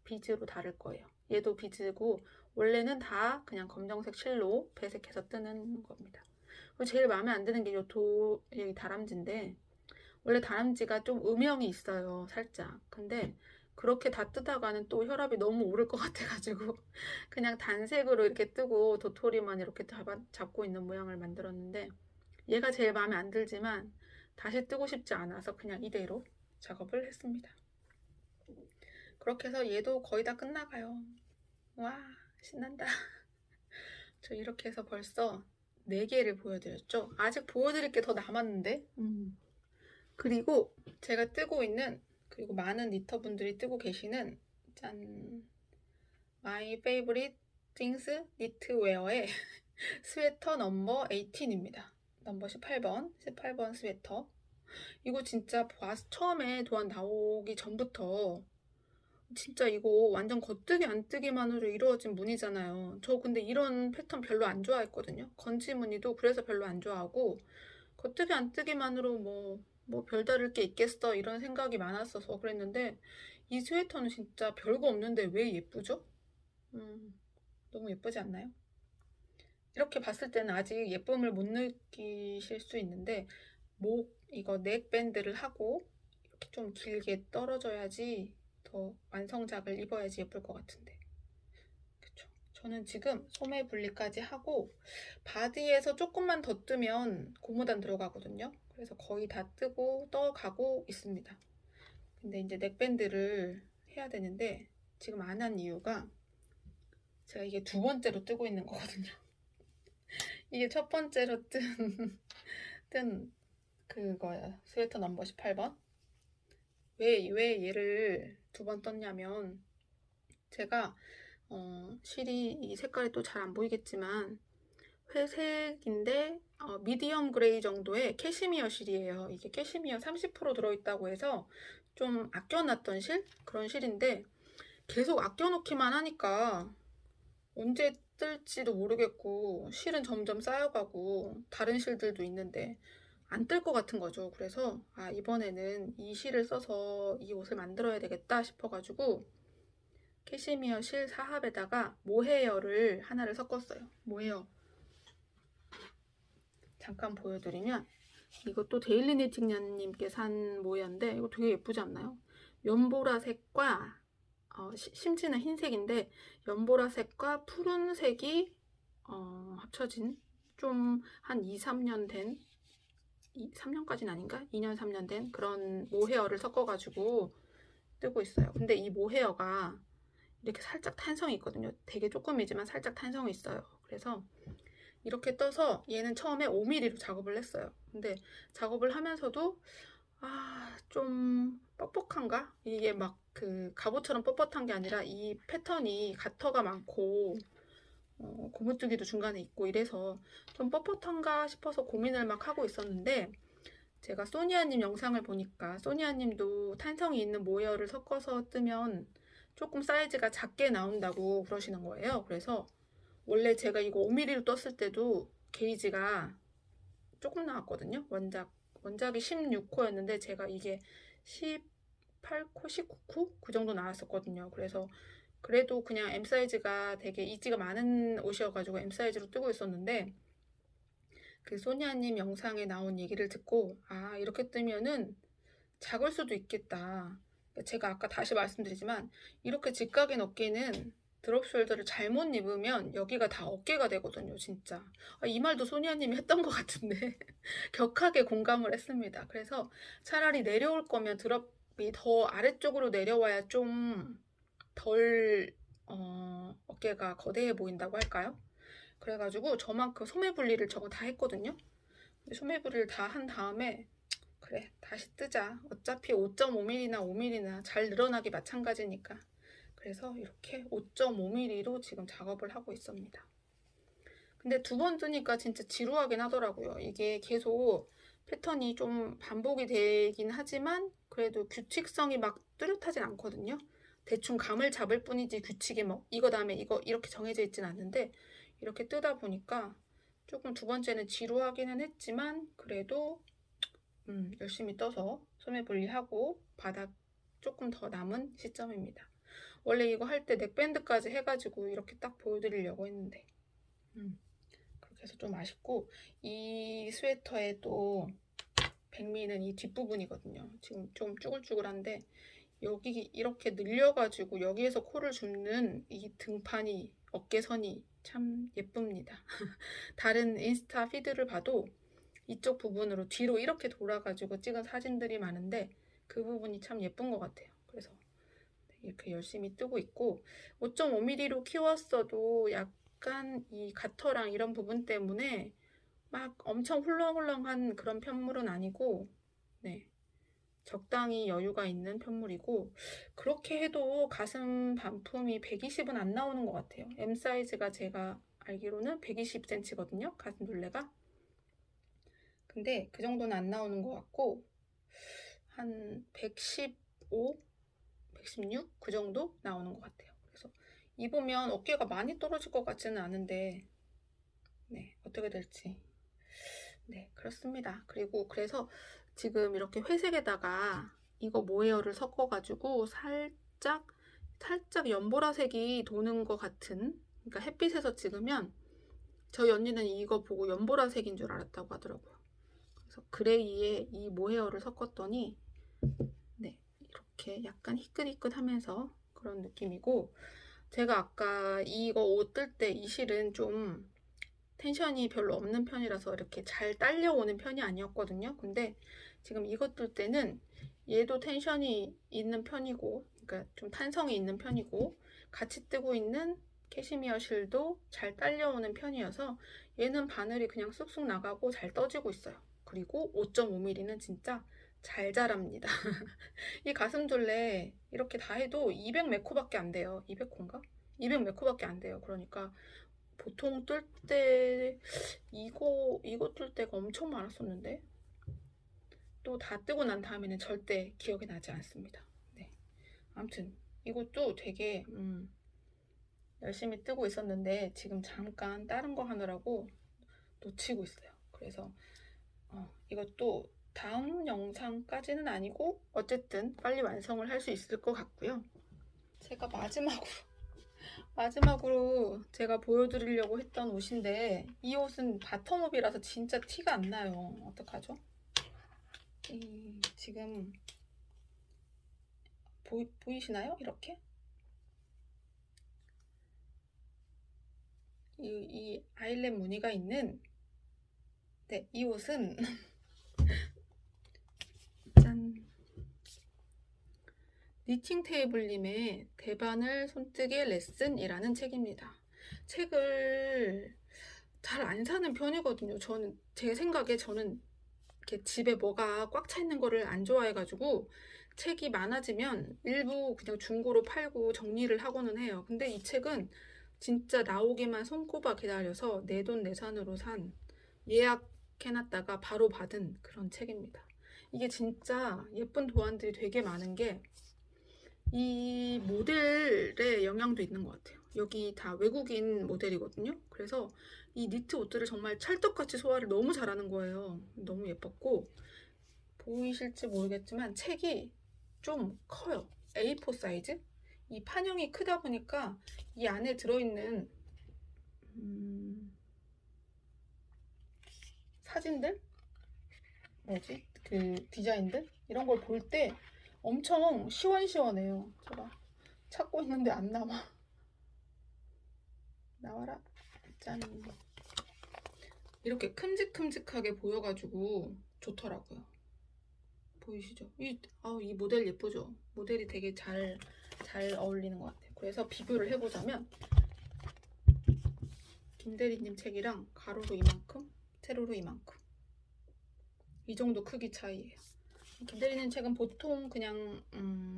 비즈로 다를 거예요. 얘도 비즈고 원래는 다 그냥 검정색 실로 배색해서 뜨는 겁니다. 그리고 제일 마음에 안 드는 게 여기 다람쥐인데, 원래 다람쥐가 좀 음영이 있어요, 살짝. 근데 그렇게 다 뜨다가는 또 혈압이 너무 오를 것 같아가지고 그냥 단색으로 이렇게 뜨고 도토리만 이렇게 잡고 있는 모양을 만들었는데, 얘가 제일 마음에 안 들지만 다시 뜨고 싶지 않아서 그냥 이대로 작업을 했습니다. 그렇게 해서 얘도 거의 다 끝나가요. 와, 신난다. 저 이렇게 해서 벌써 4개를 보여드렸죠. 아직 보여드릴 게 더 남았는데. 그리고 제가 뜨고 있는, 그리고 많은 니터분들이 뜨고 계시는 짠, My Favorite Things 니트웨어의 스웨터 넘버 18입니다. 넘버 18번 스웨터. 이거 진짜 처음에 도안 나오기 전부터 진짜 이거 완전 겉뜨기 안뜨기만으로 이루어진 무늬잖아요. 저 근데 이런 패턴 별로 안 좋아했거든요. 건지 무늬도 그래서 별로 안 좋아하고, 겉뜨기 안뜨기만으로 뭐 별다를 게 있겠어 이런 생각이 많았어서 그랬는데, 이 스웨터는 진짜 별거 없는데 왜 예쁘죠? 너무 예쁘지 않나요? 이렇게 봤을 때는 아직 예쁨을 못 느끼실 수 있는데, 이거 넥밴드를 하고 이렇게 좀 길게 떨어져야지 더 완성작을 입어야지 예쁠 것 같은데. 그쵸? 저는 지금 소매 분리까지 하고 바디에서 조금만 더 뜨면 고무단 들어가거든요. 그래서 거의 다 뜨고 떠가고 있습니다. 근데 이제 넥밴드를 해야 되는데 지금 안 한 이유가, 제가 이게 2번째로 뜨고 있는 거거든요. 이게 첫 번째로 뜬 그거야. 스웨터 넘버 18번. 왜 얘를 2번 떴냐면, 제가 실이 이 색깔이 또 잘 안 보이겠지만 회색인데 미디엄 그레이 정도의 캐시미어 실이에요. 이게 캐시미어 30% 들어있다고 해서 좀 아껴놨던 그런 실인데, 계속 아껴놓기만 하니까 언제 뜰지도 모르겠고 실은 점점 쌓여가고 다른 실들도 있는데 안 뜰 것 같은 거죠. 그래서 이번에는 이 실을 써서 이 옷을 만들어야 되겠다 싶어가지고 캐시미어 실 사합에다가 모헤어를 하나를 섞었어요. 모헤어 잠깐 보여드리면, 이것도 데일리 니팅녀님께 산 모헤어인데 이거 되게 예쁘지 않나요? 연보라색과 심지는 흰색인데 연보라색과 푸른색이 합쳐진, 좀 한 2-3년 된, 3년까지는 아닌가? 2년 3년 된 그런 모헤어를 섞어가지고 뜨고 있어요. 근데 이 모헤어가 이렇게 살짝 탄성이 있거든요. 되게 조금이지만 살짝 탄성이 있어요. 그래서 이렇게 떠서 얘는 처음에 5mm로 작업을 했어요. 근데 작업을 하면서도 좀 뻑뻑한가? 이게 막 그 갑옷처럼 뻣뻣한 게 아니라 이 패턴이 가터가 많고 고무뜨기도 중간에 있고 이래서 좀 뻣뻣한가 싶어서 고민을 막 하고 있었는데, 제가 소니아님 영상을 보니까 소니아님도 탄성이 있는 모이어를 섞어서 뜨면 조금 사이즈가 작게 나온다고 그러시는 거예요. 그래서 원래 제가 이거 5mm로 떴을 때도 게이지가 조금 나왔거든요. 원작이 16코였는데 제가 이게 18코, 19코? 그 정도 나왔었거든요. 그래서 그래도 그냥 M 사이즈가 되게 이지가 많은 옷이어가지고 M 사이즈로 뜨고 있었는데, 그 소니아님 영상에 나온 얘기를 듣고 아, 이렇게 뜨면은 작을 수도 있겠다. 제가 아까 다시 말씀드리지만 이렇게 직각인 어깨는 드롭숄더를 잘못 입으면 여기가 다 어깨가 되거든요, 진짜. 이 말도 소니아님이 했던 것 같은데 격하게 공감을 했습니다. 그래서 차라리 내려올 거면 드롭이 더 아래쪽으로 내려와야 좀 덜 어깨가 거대해 보인다고 할까요? 그래가지고 저만큼 소매 분리를 저거 다 했거든요. 소매 분리를 다 한 다음에 그래, 다시 뜨자. 어차피 5.5mm나 5mm나 잘 늘어나기 마찬가지니까. 그래서 이렇게 5.5mm로 지금 작업을 하고 있습니다. 근데 두 번 뜨니까 진짜 지루하긴 하더라고요. 이게 계속 패턴이 좀 반복이 되긴 하지만 그래도 규칙성이 막 뚜렷하진 않거든요. 대충 감을 잡을 뿐이지 규칙이 뭐 이거 다음에 이거 이렇게 정해져 있진 않는데, 이렇게 뜨다 보니까 조금 두 번째는 지루하기는 했지만 그래도 열심히 떠서 소매 분리하고 바닥 조금 더 남은 시점입니다. 원래 이거 할 때 넥밴드까지 해가지고 이렇게 딱 보여드리려고 했는데 그렇게 해서 좀 아쉽고, 이 스웨터의 또 백미는 이 뒷부분이거든요. 지금 좀 쭈글쭈글한데 여기 이렇게 늘려가지고 여기에서 코를 줍는 이 등판이 어깨선이 참 예쁩니다. 다른 인스타 피드를 봐도 이쪽 부분으로 뒤로 이렇게 돌아가지고 찍은 사진들이 많은데 그 부분이 참 예쁜 것 같아요. 그래서 이렇게 열심히 뜨고 있고, 5.5mm로 키웠어도 약간 이 가터랑 이런 부분 때문에 막 엄청 훌렁훌렁한 그런 편물은 아니고, 네, 적당히 여유가 있는 편물이고, 그렇게 해도 가슴 반품이 120은 안 나오는 것 같아요. M 사이즈가 제가 알기로는 120cm거든요, 가슴 둘레가. 근데 그 정도는 안 나오는 것 같고 한 115, 116 그 정도 나오는 것 같아요. 그래서 입으면 어깨가 많이 떨어질 것 같지는 않은데 네, 어떻게 될지. 네, 그렇습니다. 그리고 그래서 지금 이렇게 회색에다가 이거 모헤어를 섞어가지고 살짝 연보라색이 도는 것 같은, 그러니까 햇빛에서 찍으면 저희 언니는 이거 보고 연보라색인 줄 알았다고 하더라고요. 그래서 그레이에 이 모헤어를 섞었더니 네, 이렇게 약간 희끗희끗하면서 그런 느낌이고, 제가 아까 이거 옷 뜰 때 이 실은 좀 텐션이 별로 없는 편이라서 이렇게 잘 딸려오는 편이 아니었거든요. 근데 지금 이거 뜰 때는 얘도 텐션이 있는 편이고, 그러니까 좀 탄성이 있는 편이고, 같이 뜨고 있는 캐시미어 실도 잘 딸려오는 편이어서 얘는 바늘이 그냥 쑥쑥 나가고 잘 떠지고 있어요. 그리고 5.5mm는 진짜 잘 자랍니다. 이 가슴둘레 이렇게 다 해도 200 몇 코밖에 안 돼요. 200코인가? 200 몇 코밖에 안 돼요. 그러니까 보통 뜰 때 이거 뜰 때가 엄청 많았었는데 또 다 뜨고 난 다음에는 절대 기억이 나지 않습니다. 네. 아무튼 이것도 되게 열심히 뜨고 있었는데 지금 잠깐 다른 거 하느라고 놓치고 있어요. 그래서 이것도 다음 영상까지는 아니고 어쨌든 빨리 완성을 할 수 있을 것 같고요. 제가 마지막으로 제가 보여드리려고 했던 옷인데, 이 옷은 바텀업이라서 진짜 티가 안 나요. 어떡하죠? 지금 보이시나요? 이렇게? 이 아일렛 무늬가 있는 이 옷은 짠! 니팅 테이블님의 대바늘 손뜨개 레슨이라는 책입니다. 책을 잘 안 사는 편이거든요. 제 생각에 저는 이렇게 집에 뭐가 꽉 차 있는 거를 안 좋아해가지고 책이 많아지면 일부 그냥 중고로 팔고 정리를 하고는 해요. 근데 이 책은 진짜 나오기만 손꼽아 기다려서 내돈내산으로 산, 예약해놨다가 바로 받은 그런 책입니다. 이게 진짜 예쁜 도안들이 되게 많은 게 이 모델의 영향도 있는 것 같아요. 여기 다 외국인 모델이거든요. 그래서 이 니트 옷들을 정말 찰떡같이 소화를 너무 잘하는 거예요. 너무 예뻤고, 보이실지 모르겠지만 책이 좀 커요. A4 사이즈? 이 판형이 크다 보니까 이 안에 들어있는 사진들? 뭐지? 그 디자인들? 이런 걸 볼 때 엄청 시원시원해요. 제가 찾고 있는데 안 나와. 나와라. 짠. 이렇게 큼직큼직하게 보여가지고 좋더라고요. 보이시죠? 이 모델 예쁘죠? 모델이 되게 잘 어울리는 것 같아요. 그래서 비교를 해보자면 김대리님 책이랑 가로로 이만큼, 세로로 이만큼, 이 정도 크기 차이예요. 김대리님 책은 보통 그냥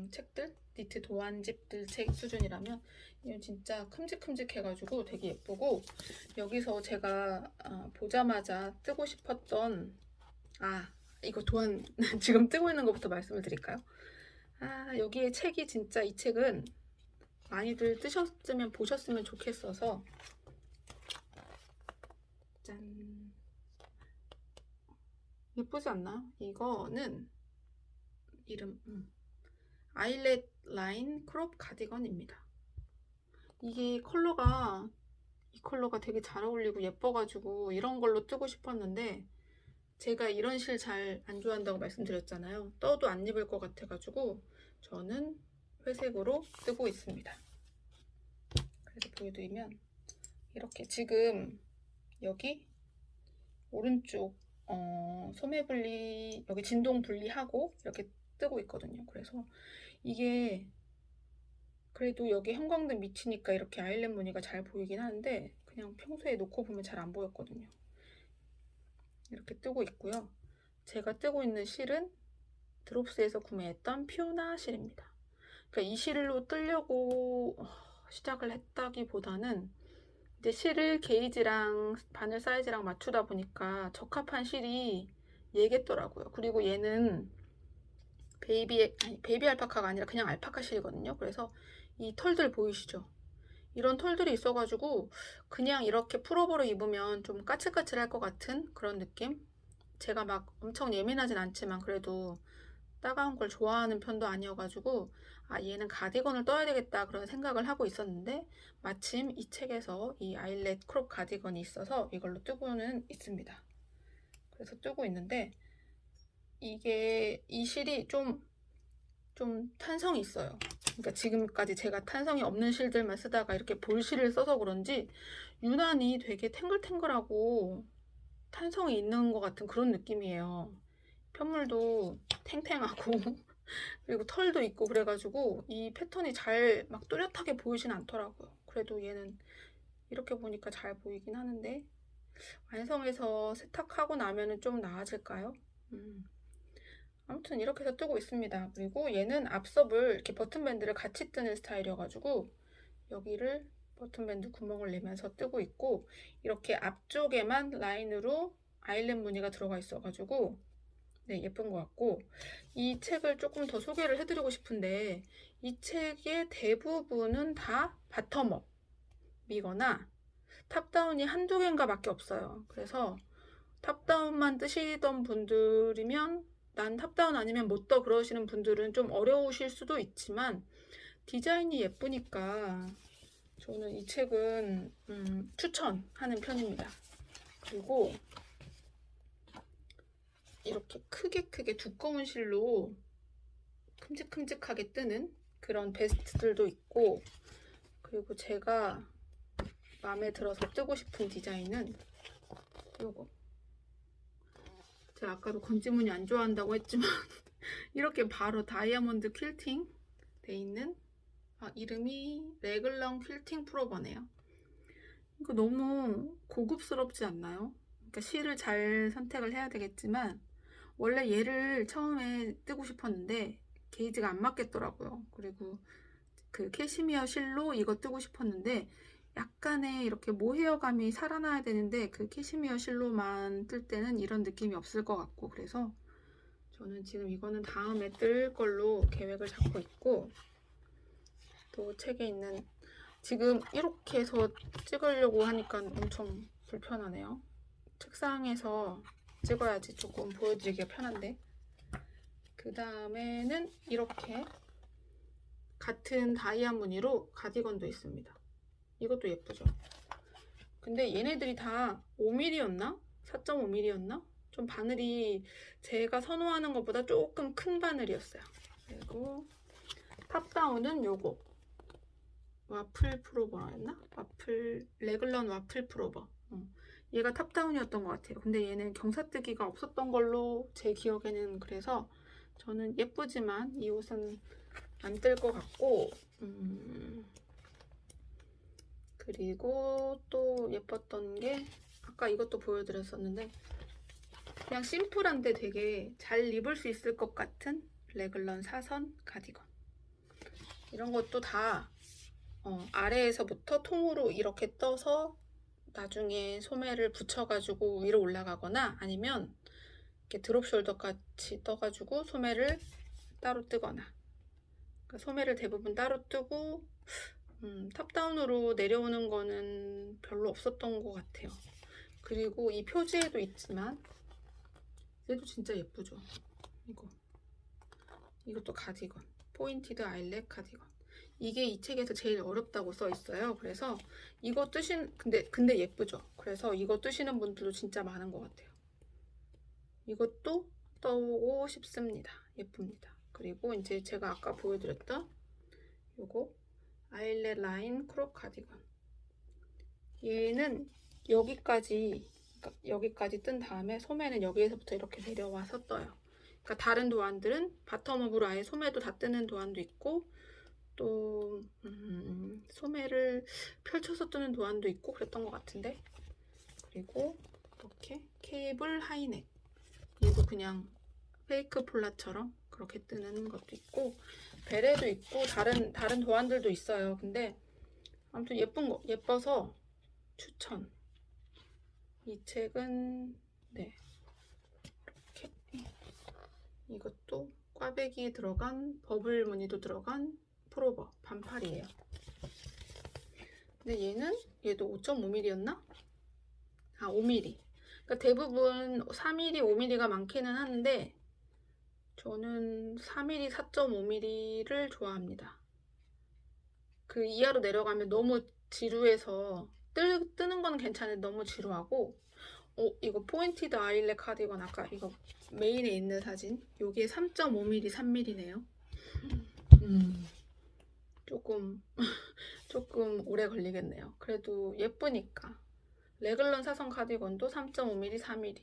책들, 니트 도안집들 책 수준이라면 이건 진짜 큼직큼직해가지고 되게 예쁘고, 여기서 제가 보자마자 뜨고 싶었던 이거 도안 지금 뜨고 있는 것부터 말씀을 드릴까요? 여기에 책이 진짜, 이 책은 많이들 뜨셨으면 보셨으면 좋겠어서, 짠, 예쁘지 않나? 이거는 이름 아일렛 라인 크롭 가디건입니다. 이게 이 컬러가 되게 잘 어울리고 예뻐가지고 이런 걸로 뜨고 싶었는데, 제가 이런 실 잘 안 좋아한다고 말씀드렸잖아요. 떠도 안 입을 것 같아가지고 저는 회색으로 뜨고 있습니다. 그래서 보여드리면 이렇게 지금 여기 오른쪽 소매 분리, 여기 진동 분리하고 이렇게 뜨고 있거든요. 그래서 이게 그래도 여기 형광등 미치니까 이렇게 아일렛 무늬가 잘 보이긴 하는데, 그냥 평소에 놓고 보면 잘 안 보였거든요. 이렇게 뜨고 있고요. 제가 뜨고 있는 실은 드롭스에서 구매했던 피오나 실입니다. 그러니까 이 실로 뜨려고 시작을 했다기보다는 이제 실을 게이지랑 바늘 사이즈랑 맞추다 보니까 적합한 실이 얘겠더라고요. 그리고 얘는 베이비 알파카가 아니라 그냥 알파카 실이거든요. 그래서 이 털들 보이시죠? 이런 털들이 있어가지고 그냥 이렇게 풀업으로 입으면 좀 까칠까칠할 것 같은 그런 느낌? 제가 막 엄청 예민하진 않지만 그래도 따가운 걸 좋아하는 편도 아니어가지고 얘는 가디건을 떠야 되겠다 그런 생각을 하고 있었는데, 마침 이 책에서 이 아일렛 크롭 가디건이 있어서 이걸로 뜨고는 있습니다. 그래서 뜨고 있는데, 이게 이 실이 좀 탄성이 있어요. 그러니까 지금까지 제가 탄성이 없는 실들만 쓰다가 이렇게 볼 실을 써서 그런지 유난히 되게 탱글탱글하고 탄성이 있는 것 같은 그런 느낌이에요. 편물도 탱탱하고 그리고 털도 있고 그래가지고 이 패턴이 잘 막 뚜렷하게 보이진 않더라고요. 그래도 얘는 이렇게 보니까 잘 보이긴 하는데, 완성해서 세탁하고 나면은 좀 나아질까요? 아무튼 이렇게 해서 뜨고 있습니다. 그리고 얘는 앞섭을 이렇게 버튼밴드를 같이 뜨는 스타일이어가지고 여기를 버튼밴드 구멍을 내면서 뜨고 있고, 이렇게 앞쪽에만 라인으로 아일렛 무늬가 들어가 있어가지고 네, 예쁜 것 같고, 이 책을 조금 더 소개를 해드리고 싶은데, 이 책의 대부분은 다 바텀업이거나 탑다운이 한두 개인가 밖에 없어요. 그래서 탑다운만 뜨시던 분들이면, 난 탑다운 아니면 못 떠 그러시는 분들은 좀 어려우실 수도 있지만 디자인이 예쁘니까 저는 이 책은 추천하는 편입니다. 그리고 이렇게 크게 두꺼운 실로 큼직큼직하게 뜨는 그런 베스트들도 있고, 그리고 제가 마음에 들어서 뜨고 싶은 디자인은 요거. 제가 아까도 건지무늬 안 좋아한다고 했지만 이렇게 바로 다이아몬드 퀼팅 돼 있는, 이름이 레글랑 퀼팅 프로버네요. 이거 너무 고급스럽지 않나요? 그러니까 실을 잘 선택을 해야 되겠지만 원래 얘를 처음에 뜨고 싶었는데 게이지가 안 맞겠더라고요. 그리고 그 캐시미어 실로 이거 뜨고 싶었는데 약간의 이렇게 모헤어감이 살아나야 되는데 그 캐시미어 실로만 뜰 때는 이런 느낌이 없을 것 같고, 그래서 저는 지금 이거는 다음에 뜰 걸로 계획을 잡고 있고, 또 책에 있는, 지금 이렇게 해서 찍으려고 하니까 엄청 불편하네요. 책상에서 찍어야지 조금 보여드리기가 편한데, 그 다음에는 이렇게 같은 다이아 무늬로 가디건도 있습니다. 이것도 예쁘죠? 근데 얘네들이 다 5mm였나? 4.5mm였나? 좀 바늘이 제가 선호하는 것보다 조금 큰 바늘이었어요. 그리고 탑다운은 요거 와플 프로버였나? 레글런 와플 프로버. 얘가 탑다운이었던 것 같아요. 근데 얘는 경사뜨기가 없었던 걸로 제 기억에는, 그래서 저는 예쁘지만 이 옷은 안 뜰 것 같고, 그리고 또 예뻤던 게 아까 이것도 보여드렸었는데, 그냥 심플한데 되게 잘 입을 수 있을 것 같은 레글런 사선 가디건. 이런 것도 다 아래에서부터 통으로 이렇게 떠서 나중에 소매를 붙여가지고 위로 올라가거나, 아니면 이렇게 드롭 숄더 같이 떠가지고 소매를 따로 뜨거나, 그러니까 소매를 대부분 따로 뜨고 탑다운으로 내려오는 거는 별로 없었던 것 같아요. 그리고 이 표지에도 있지만 얘도 진짜 예쁘죠. 이것도 가디건, 포인티드 아일렛 가디건. 이게 이 책에서 제일 어렵다고 써 있어요. 그래서 이거 근데 예쁘죠. 그래서 이거 뜨시는 분들도 진짜 많은 것 같아요. 이것도 떠오고 싶습니다. 예쁩니다. 그리고 이제 제가 아까 보여드렸던 요거 아일렛 라인 크롭 가디건. 얘는 여기까지 뜬 다음에 소매는 여기에서부터 이렇게 내려와서 떠요. 그러니까 다른 도안들은 바텀업으로 아예 소매도 다 뜨는 도안도 있고, 또 소매를 펼쳐서 뜨는 도안도 있고 그랬던 것 같은데, 그리고 이렇게 케이블 하이넥, 얘도 그냥 페이크 폴라처럼 그렇게 뜨는 것도 있고, 베레도 있고 다른 도안들도 있어요. 근데 아무튼 예뻐서 추천. 이 책은 네, 이렇게 이것도 꽈배기 들어간 버블 무늬도 들어간 프로버 반팔이에요. 근데 얘도 5.5mm였나? 아, 5mm. 그러니까 대부분 4mm, 5mm가 많기는 한데 저는 4mm, 4.5mm를 좋아합니다. 그 이하로 내려가면 너무 지루해서 뜨는 건 괜찮은데 너무 지루하고, 이거 포인티드 아일렛 카디건, 아까 이거 메인에 있는 사진, 여기에 3.5mm, 3mm네요. 조금 오래 걸리겠네요. 그래도 예쁘니까. 레글런 사선 카디건도 3.5mm, 4mm.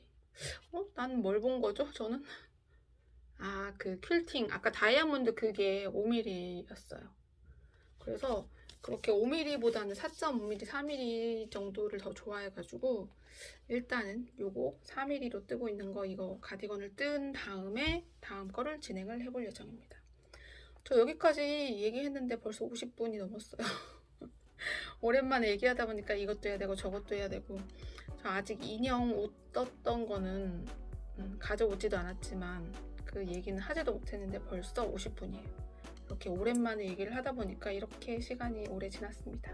난 뭘 본 거죠? 저는 그 퀼팅, 아까 다이아몬드 그게 5mm였어요. 그래서 그렇게 5mm보다는 4.5mm, 4mm 정도를 더 좋아해가지고 일단은 요거 4mm로 뜨고 있는 거, 이거 가디건을 뜬 다음에 다음 거를 진행을 해볼 예정입니다. 저 여기까지 얘기했는데 벌써 50분이 넘었어요. 오랜만에 얘기하다 보니까 이것도 해야 되고 저것도 해야 되고, 저 아직 인형 옷 떴던 거는 가져오지도 않았지만 그 얘기는 하지도 못했는데 벌써 50분이에요. 이렇게 오랜만에 얘기를 하다 보니까 이렇게 시간이 오래 지났습니다.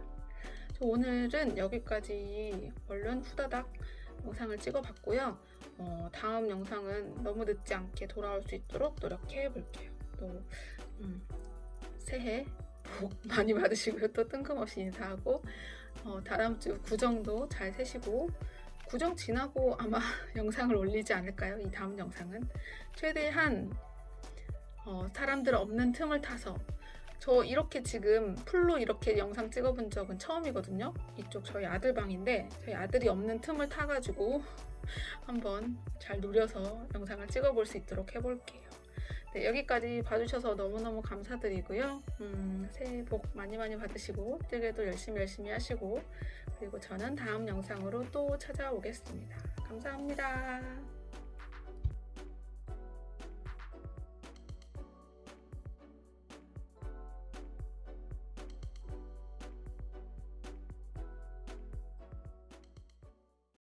저 오늘은 여기까지 얼른 후다닥 영상을 찍어봤고요. 다음 영상은 너무 늦지 않게 돌아올 수 있도록 노력해 볼게요. 또 새해 복 많이 받으시고요. 또 뜬금없이 인사하고, 다음 주 구정도 잘 세시고, 구정 지나고 아마 영상을 올리지 않을까요? 이 다음 영상은 최대한 사람들 없는 틈을 타서, 저 이렇게 지금 풀로 이렇게 영상 찍어본 적은 처음이거든요. 이쪽 저희 아들 방인데 저희 아들이 없는 틈을 타가지고 한번 잘 노려서 영상을 찍어볼 수 있도록 해볼게요. 네, 여기까지 봐주셔서 너무너무 감사드리고요. 새해 복 많이 받으시고 뜨개도 열심히 하시고, 그리고 저는 다음 영상으로 또 찾아오겠습니다. 감사합니다.